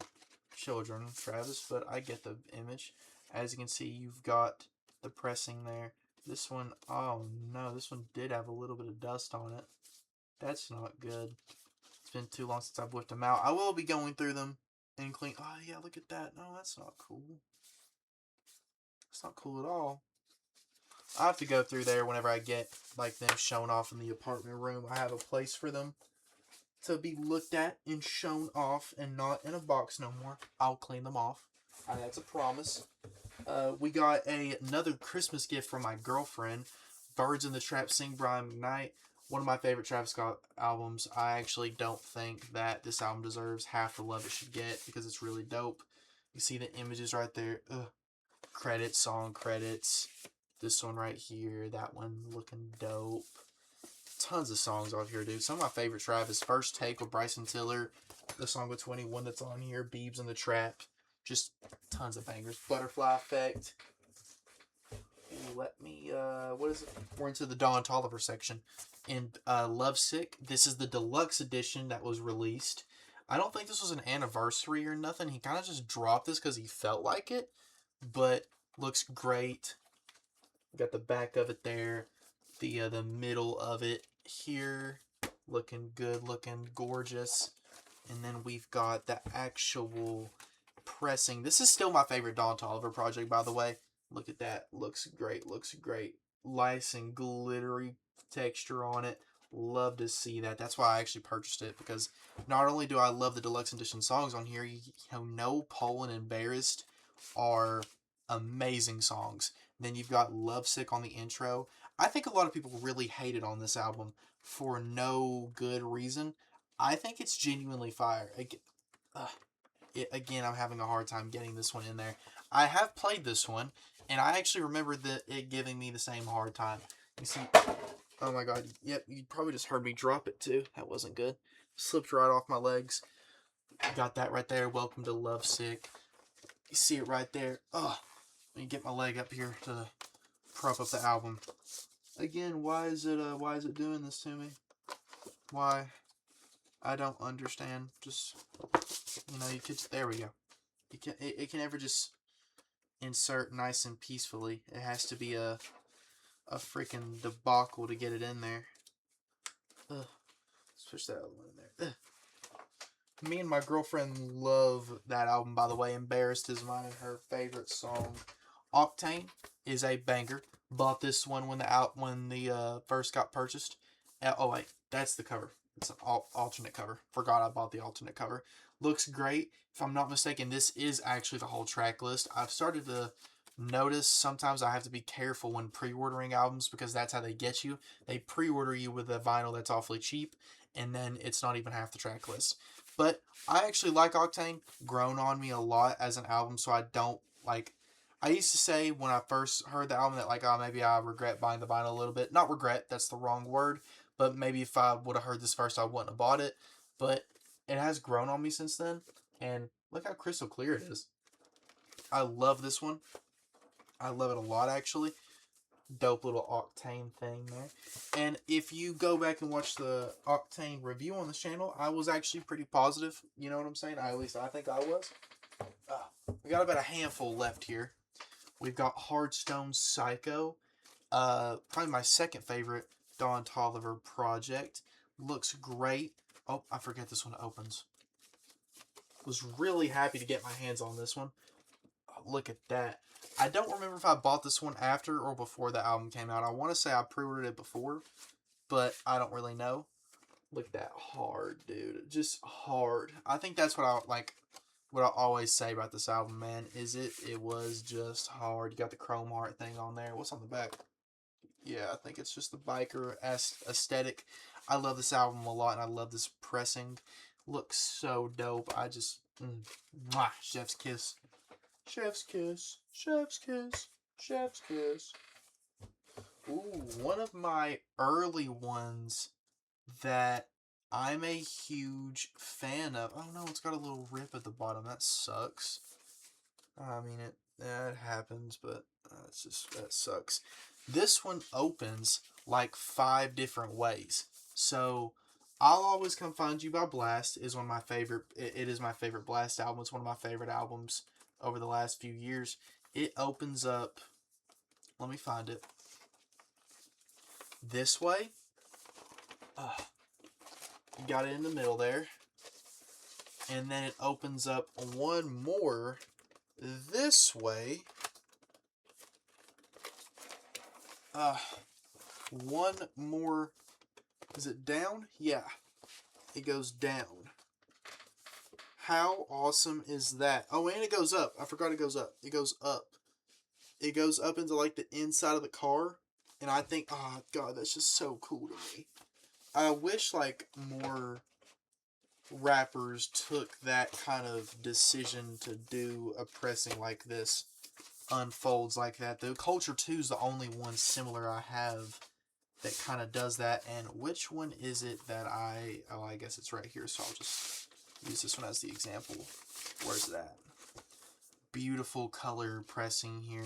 children, Travis, but I get the image. As you can see, you've got the pressing there. This one, oh no, this one did have a little bit of dust on it. That's not good. It's been too long since I've whipped them out. I will be going through them and clean. Oh yeah, look at that. No, that's not cool. It's not cool at all. I have to go through there whenever I get like them shown off in the apartment room. I have a place for them to be looked at and shown off and not in a box no more. I'll clean them off. That's a promise. We got another Christmas gift from my girlfriend. Birds in the Trap, Sing Brian McKnight. One of my favorite Travis Scott albums. I actually don't think that this album deserves half the love it should get because it's really dope. You see the images right there. Credits, song credits. This one right here. That one looking dope. Tons of songs off here, dude. Some of my favorite Travis. First Take with Bryson Tiller. The song with 21 that's on here. Beebs in the Trap. Just tons of bangers. Butterfly Effect. Let me, what is it? We're into the Don Toliver section. And Lovesick. This is the deluxe edition that was released. I don't think this was an anniversary or nothing. He kind of just dropped this because he felt like it. But looks great. Got the back of it there. The middle of it here. Looking good. Looking gorgeous. And then we've got the actual pressing. This is still my favorite Don Toliver project, by the way. Look at that. Looks great. Looks great. Nice and glittery texture on it. Love to see that. That's why I actually purchased it, because not only do I love the deluxe edition songs on here, No Poll and Embarrassed are amazing songs. Then you've got Lovesick on the intro. I think a lot of people really hated on this album for no good reason. I think it's genuinely fire. Again, I'm having a hard time getting this one in there. I have played this one, and I actually remember it giving me the same hard time. You see, oh my god, yep, you probably just heard me drop it too. That wasn't good. Slipped right off my legs. Got that right there. Welcome to Lovesick. You see it right there. Oh, let me get my leg up here to prop up the album. Again, why is it doing this to me? Why? I don't understand. Just, you could, there we go. It can never just insert nice and peacefully. It has to be a freaking debacle to get it in there. Ugh. Let's push that other one in there. Ugh. Me and my girlfriend love that album, by the way. Embarrassed is her favorite song. Octane is a banger. Bought this one when the first got purchased. Oh wait, that's the cover. It's an alternate cover. Forgot I bought the alternate cover. Looks great. If I'm not mistaken, this is actually the whole track list. I've started to notice sometimes I have to be careful when pre-ordering albums, because that's how they get you. They pre-order you with a vinyl that's awfully cheap, and then it's not even half the track list. But I actually like Octane. Grown on me a lot as an album, so I don't like... I used to say when I first heard the album that, like, oh, maybe I regret buying the vinyl a little bit. Not regret, that's the wrong word. But maybe if I would have heard this first, I wouldn't have bought it. But it has grown on me since then. And look how crystal clear it is. I love this one. I love it a lot, actually. Dope little Octane thing there. And if you go back and watch the Octane review on this channel, I was actually pretty positive. You know what I'm saying? At least I think I was. We got about a handful left here. We've got Hardstone Psycho. Probably my second favorite Don Toliver project. Looks great. Oh, I forget this one opens. Was really happy to get my hands on this one. Oh, look at that. I don't remember if I bought this one after or before the album came out. I want to say I pre-ordered it before, but I don't really know. Look at that. Hard, dude. Just hard. I think that's what I always say about this album, man, is it was just hard. You got the chrome heart thing on there. What's on the back? Yeah, I think it's just the biker aesthetic. I love this album a lot, and I love this pressing. Looks so dope. I just... mwah, chef's kiss. Chef's kiss. Chef's kiss. Chef's kiss. Ooh, one of my early ones that I'm a huge fan of. Oh no, it's got a little rip at the bottom. That sucks. I mean, it happens, but that sucks. This one opens like 5 different ways. So, I'll Always Come Find You by Blast is one of my favorite. It is my favorite Blast album. It's one of my favorite albums over the last few years. It opens up. Let me find it. This way. You got it in the middle there. And then it opens up one more this way. One more. Is it down? Yeah. It goes down. How awesome is that? Oh, and it goes up. I forgot it goes up. It goes up. It goes up into like the inside of the car. And I think, oh god, that's just so cool to me. I wish like more rappers took that kind of decision to do a pressing like this, unfolds like that. The Culture 2 is the only one similar I have that kind of does that. And which one is it that I guess it's right here, so I'll just use this one as the example. Where's that? Beautiful color pressing here.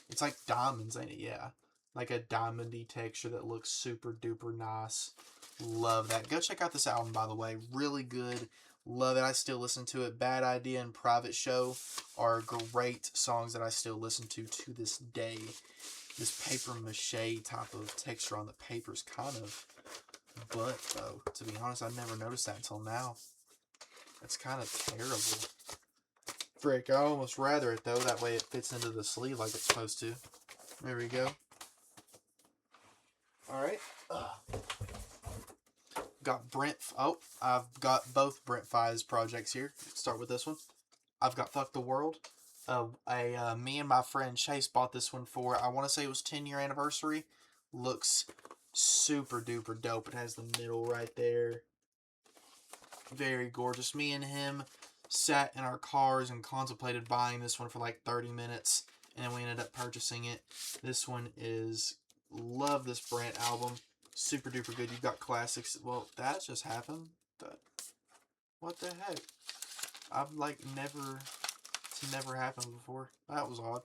It's like diamonds, ain't it? Yeah. Like a diamondy texture that looks super duper nice. Love that. Go check out this album, by the way. Really good. Love it. I still listen to it. Bad Idea and Private Show are great songs that I still listen to this day. This paper mache type of texture on the paper is kind of butt, though. To be honest, I never noticed that until now. That's kind of terrible. Frick, I almost rather it, though. That way it fits into the sleeve like it's supposed to. There we go. Alright. got I've got both Brent Fai's projects here. Start with this one. I've got Fuck the World. Me and my friend Chase bought this one for, I want to say it was 10-year anniversary. Looks super duper dope. It has the middle right there. Very gorgeous. Me and him sat in our cars and contemplated buying this one for like 30 minutes, and then we ended up purchasing it. This one is, love this Brent album. Super duper good. You've got classics. Well, that just happened. What the heck? I've like it's never happened before. That was odd.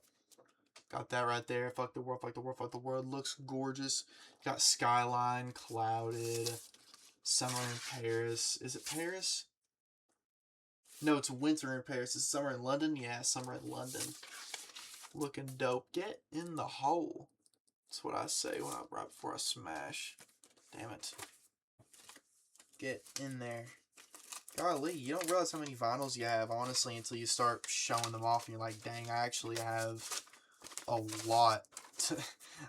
Got that right there. Fuck the world, fuck the world, fuck the world. Looks gorgeous. Got Skyline, Clouded, Summer in Paris. Is it Paris? No, it's Winter in Paris. Is Summer in London? Yeah, Summer in London. Looking dope. Get in the hole. That's what I say right before I smash. Damn it. Get in there. Golly, you don't realize how many vinyls you have, honestly, until you start showing them off and you're like, dang, I actually have a lot.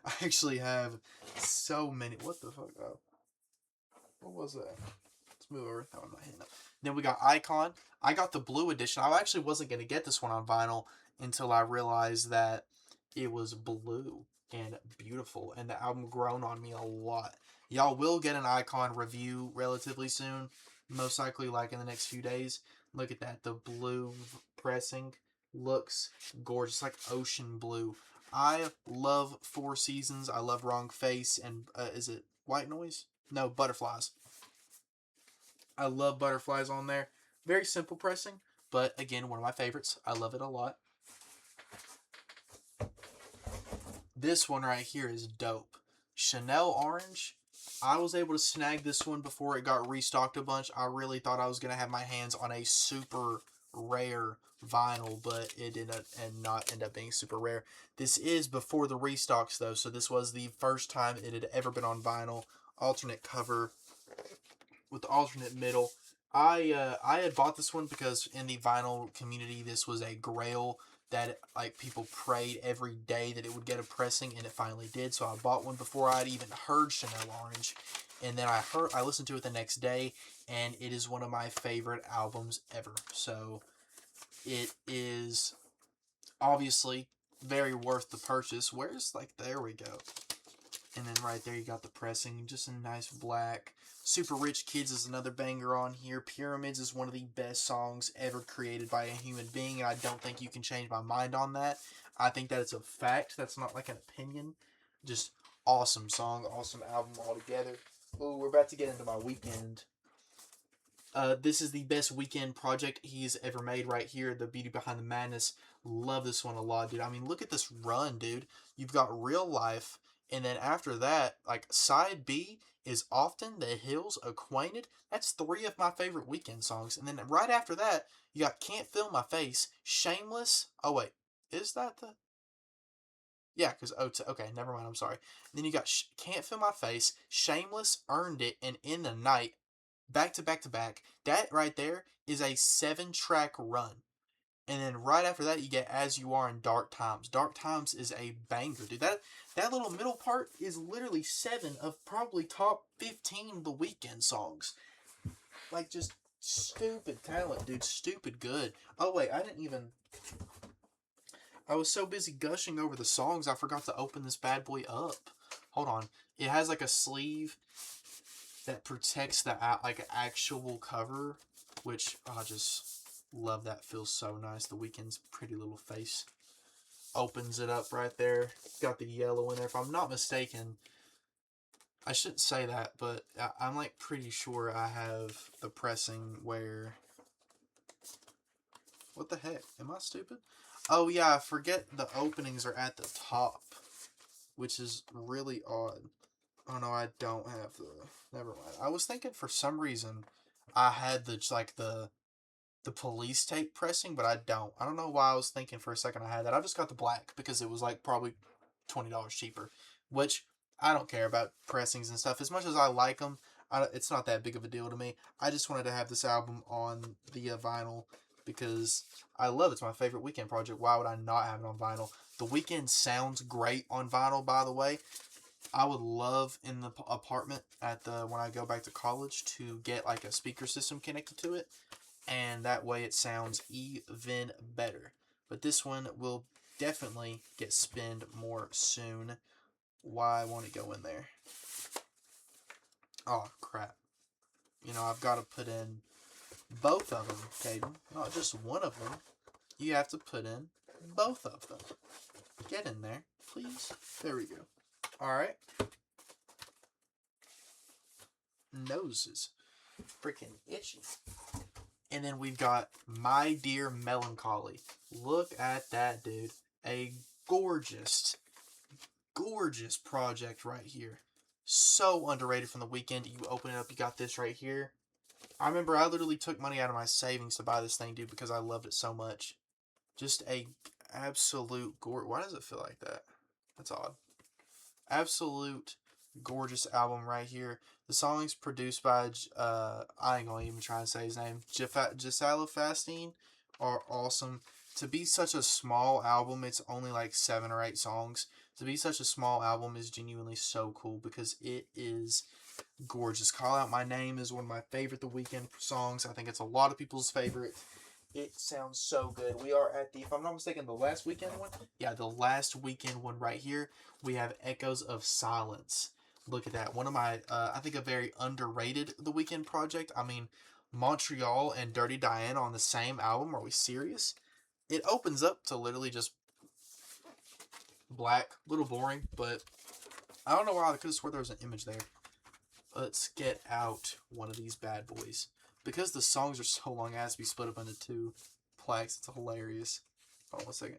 I actually have so many. What the fuck? Oh. What was that? Let's move over. That one not hitting up. Then we got Icon. I got the blue edition. I actually wasn't going to get this one on vinyl until I realized that it was blue and beautiful, and the album grown on me a lot. Y'all will get an Icon review relatively soon, most likely like in the next few days. Look at that. The blue pressing looks gorgeous, like ocean blue. I love Four Seasons. I love Wrong Face, and is it White Noise? No, Butterflies. I love Butterflies on there. Very simple pressing, but again, one of my favorites. I love it a lot. This one right here is dope. Chanel Orange. I was able to snag this one before it got restocked a bunch. I really thought I was going to have my hands on a super rare vinyl, but it did not end up being super rare. This is before the restocks, though, so this was the first time it had ever been on vinyl. Alternate cover with the alternate middle. I had bought this one because in the vinyl community, this was a grail that like people prayed every day that it would get a pressing, and it finally did. So I bought one before I'd even heard Chanel Orange, and then I listened to it the next day, and it is one of my favorite albums ever. So it is obviously very worth the purchase. Where's like, there we go. And then right there you got the pressing, just a nice black. Super Rich Kids is another banger on here. Pyramids is one of the best songs ever created by a human being, and I don't think you can change my mind on that. I think that it's a fact. That's not like an opinion. Just awesome song, awesome album altogether. Oh, we're about to get into my weekend. This is the best weekend project he's ever made right here. The Beauty Behind the Madness. Love this one a lot, dude. I mean, look at this run, dude. You've got Real Life, and then after that, like, side B is Often, The Hills, Acquainted. That's 3 of my favorite weekend songs. And then right after that, you got Can't Feel My Face, Shameless. Oh, wait. Is that the... Yeah, because okay, never mind, I'm sorry. And then you got Can't Feel My Face, Shameless, Earned It, and In the Night. Back to back to back. That right there is a 7-track run. And then right after that, you get As You Are in Dark Times. Dark Times is a banger, dude. That little middle part is literally 7 of probably top 15 The Weeknd songs. Like, just stupid talent, dude. Stupid good. Oh, wait, I was so busy gushing over the songs, I forgot to open this bad boy up. Hold on. It has, like, a sleeve that protects the, like, actual cover, which I just... love that. Feels so nice. The Weeknd's pretty little face opens it up right there. Got the yellow in there. If I'm not mistaken, I shouldn't say that, but I'm like pretty sure I have the pressing where... What the heck? Am I stupid? Oh yeah, I forget the openings are at the top, which is really odd. Oh no, I don't have the... Never mind. I was thinking for some reason I had the police tape pressing, but I don't. I don't know why I was thinking for a second I had that. I just got the black because it was like probably $20 cheaper, which I don't care about pressings and stuff. As much as I like them, it's not that big of a deal to me. I just wanted to have this album on the vinyl because I love it. It's my favorite Weeknd project. Why would I not have it on vinyl? The Weeknd sounds great on vinyl, by the way. I would love in the apartment at the when I go back to college to get like a speaker system connected to it, and that way it sounds even better. But this one will definitely get spinned more soon. Why won't it go in there? Oh crap! You know, I've got to put in both of them, Caden. Not just one of them. You have to put in both of them. Get in there, please. There we go. Alright. Nose is freaking itchy. And then we've got My Dear Melancholy. Look at that, dude. A gorgeous, gorgeous project right here. So underrated from the weekend. You open it up, you got this right here. I remember I literally took money out of my savings to buy this thing, dude, because I loved it so much. Just a absolute Why does it feel like that? That's odd. Absolute gorgeous album right here. The song's produced by, I ain't gonna even try to say his name, Gisela Fastine, are awesome. To be such a small album, it's only like 7 or 8 songs. To be such a small album is genuinely so cool because it is gorgeous. Call Out My Name is one of my favorite The Weeknd songs. I think it's a lot of people's favorite. It sounds so good. We are at the, if I'm not mistaken, the last Weeknd one? Yeah, the last Weeknd one right here. We have Echoes of Silence. Look at that. One of my, I think a very underrated The Weeknd project. I mean, Montreal and Dirty Diana on the same album. Are we serious? It opens up to literally just black. A little boring, but I don't know why. I could have swore there was an image there. Let's get out one of these bad boys. Because the songs are so long, it has to be split up into 2 plaques. It's hilarious. Hold on 1 second.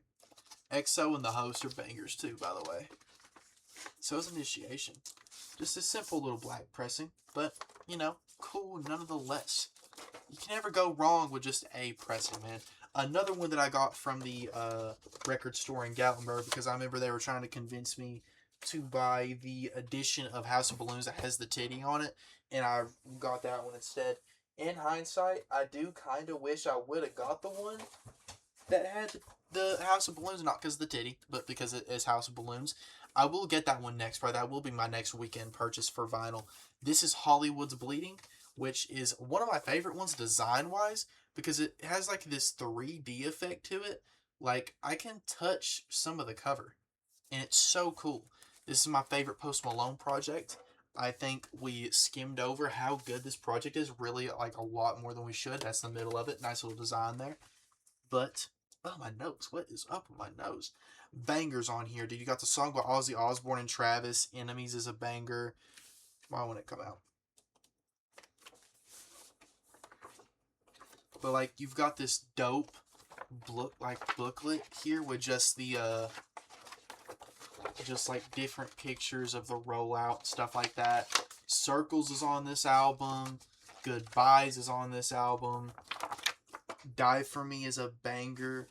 EXO and The Host are bangers too, by the way. So is Initiation. Just a simple little black pressing, but, you know, cool nonetheless. You can never go wrong with just a pressing, man. Another one that I got from the record store in Gatlinburg, because I remember they were trying to convince me to buy the edition of House of Balloons that has the titty on it, and I got that one instead. In hindsight, I do kind of wish I would have got the one that had the House of Balloons, not because of the titty, but because it is House of Balloons. I will get that one next, bro. That will be my next weekend purchase for vinyl. This is Hollywood's Bleeding, which is one of my favorite ones design-wise, because it has like this 3D effect to it. Like, I can touch some of the cover, and it's so cool. This is my favorite Post Malone project. I think we skimmed over how good this project is, really like a lot more than we should. That's the middle of it. Nice little design there. But, oh, my nose. What is up with my nose? Bangers on here, dude. You got the song by Ozzy Osbourne and Travis. Enemies is a banger. Why won't it come out? But, like, you've got this dope booklet here with just the, just like different pictures of the rollout, stuff like that. Circles is on this album. Goodbyes is on this album. Die For Me is a banger.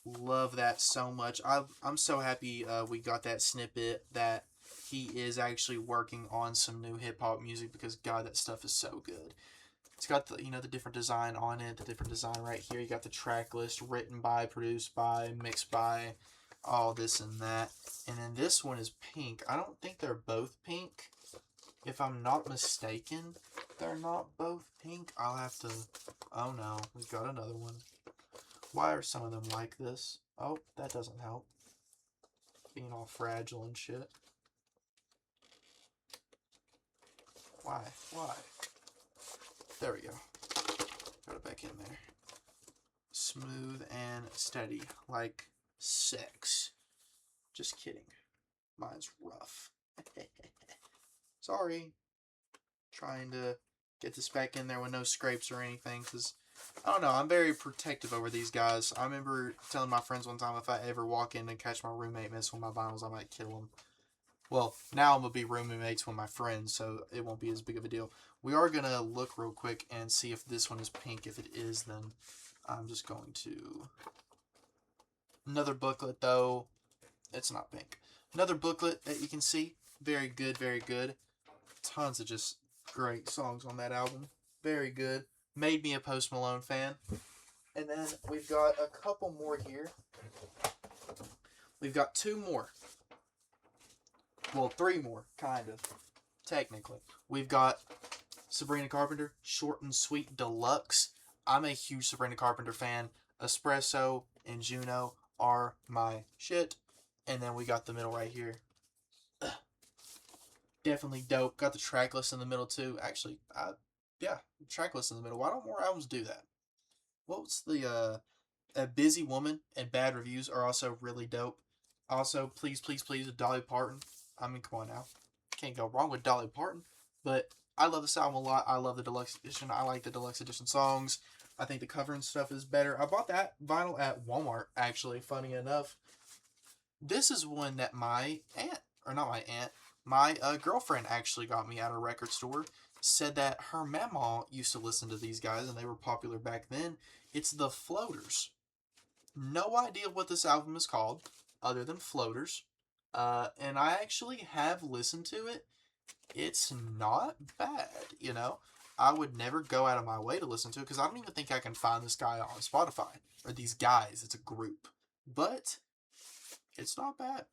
Love that so much. I'm so happy we got that snippet that he is actually working on some new hip-hop music, because God, that stuff is so good. It's got the, you know, the different design on it, the different design right here. You got the track list, written by, produced by, mixed by, all this and that. And then this one is pink. I don't think they're both pink. If I'm not mistaken, they're not both pink. I'll have to... Oh no, we've got another one. Why are some of them like this? Oh, that doesn't help. Being all fragile and shit. Why? Why? There we go. Put it back in there. Smooth and steady, like sex. Just kidding. Mine's rough. Sorry. Trying to get this back in there with no scrapes or anything, because, I don't know, I'm very protective over these guys. I remember telling my friends one time if I ever walk in and catch my roommate messing with my vinyls, I might kill him. Well, now I'm going to be roommates with my friends, so it won't be as big of a deal. We are going to look real quick and see if this one is pink. If it is, then I'm just going to... Another booklet, though. It's not pink. Another booklet that you can see. Very good, very good. Tons of just great songs on that album. Very good. Made me a Post Malone fan. And then we've got a couple more here. We've got 2 more. Well, 3 more, kind of. Technically. We've got Sabrina Carpenter, Short and Sweet Deluxe. I'm a huge Sabrina Carpenter fan. Espresso and Juno are my shit. And then we got the middle right here. Definitely dope. Got the track list in the middle too. Actually, yeah, track list in the middle. Why don't more albums do that? What's the A Busy Woman and Bad Reviews are also really dope. Also, Please Please Please with Dolly Parton. I mean, come on now. Can't go wrong with Dolly Parton. But I love this album a lot. I love the deluxe edition. I like the deluxe edition songs. I think the cover and stuff is better. I bought that vinyl at Walmart, actually, funny enough. This is one that my aunt, or not my aunt, my girlfriend actually got me at a record store. Said that her mama used to listen to these guys and they were popular back then. It's the Floaters. No idea what this album is called other than Floaters. And I actually have listened to it. It's not bad, you know. I would never go out of my way to listen to it because I don't even think I can find this guy on Spotify. Or these guys, it's a group. But it's not bad.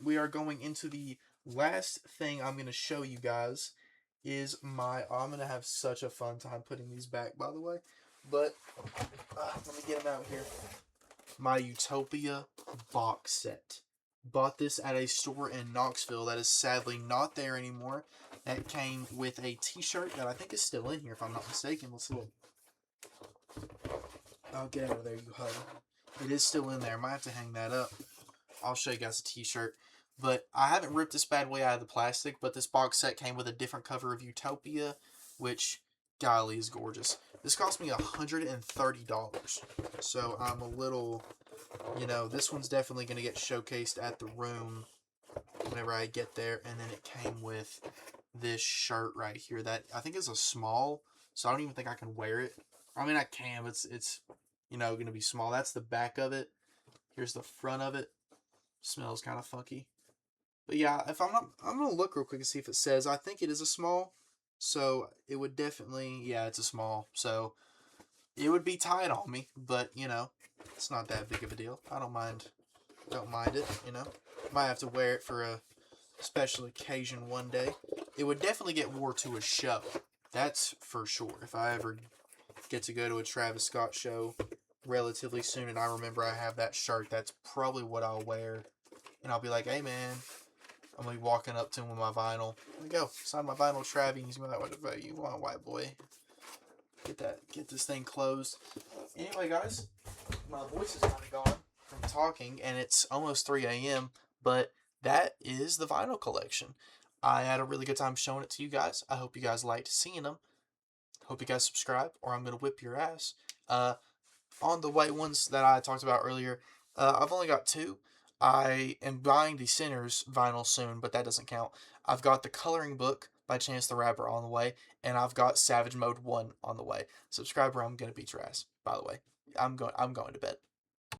We are going into the last thing I'm going to show you guys is my... Oh, I'm going to have such a fun time putting these back, by the way. But let me get them out here. My Utopia box set. Bought this at a store in Knoxville that is sadly not there anymore. That came with a t-shirt that I think is still in here, if I'm not mistaken. Let's look. Oh, get out of there, you hug. It is still in there. I might have to hang that up. I'll show you guys a t-shirt. But I haven't ripped this bad boy out of the plastic, but this box set came with a different cover of Utopia, which, golly, is gorgeous. This cost me $130. So I'm a little, you know, this one's definitely going to get showcased at the room whenever I get there. And then it came with this shirt right here that I think is a small, so I don't even think I can wear it. I mean, I can, but it's you know, going to be small. That's the back of it. Here's the front of it. Smells kind of funky. But yeah, if I'm going to look real quick and see if it says. I think it is a small. So it would definitely, yeah, it's a small. So it would be tight on me, but you know, it's not that big of a deal. I don't mind it, you know. Might have to wear it for a special occasion one day. It would definitely get wore to a show. That's for sure. If I ever get to go to a Travis Scott show relatively soon and I remember I have that shirt, that's probably what I'll wear. And I'll be like, hey man, I'm going to be walking up to him with my vinyl. There we go. Sign my vinyl, Travis. He's going to be like, what you want, white boy? Get this thing closed. Anyway, guys, my voice is kind of gone from talking, and it's almost 3 a.m., but that is the vinyl collection. I had a really good time showing it to you guys. I hope you guys liked seeing them. Hope you guys subscribe, or I'm going to whip your ass. On the white ones that I talked about earlier, I've only got 2. I am buying the Sinners vinyl soon, but that doesn't count. I've got the Coloring Book by Chance the Rapper on the way, and I've got Savage Mode 1 on the way. Subscribe or I'm going to beat your ass, by the way. I'm going to bed.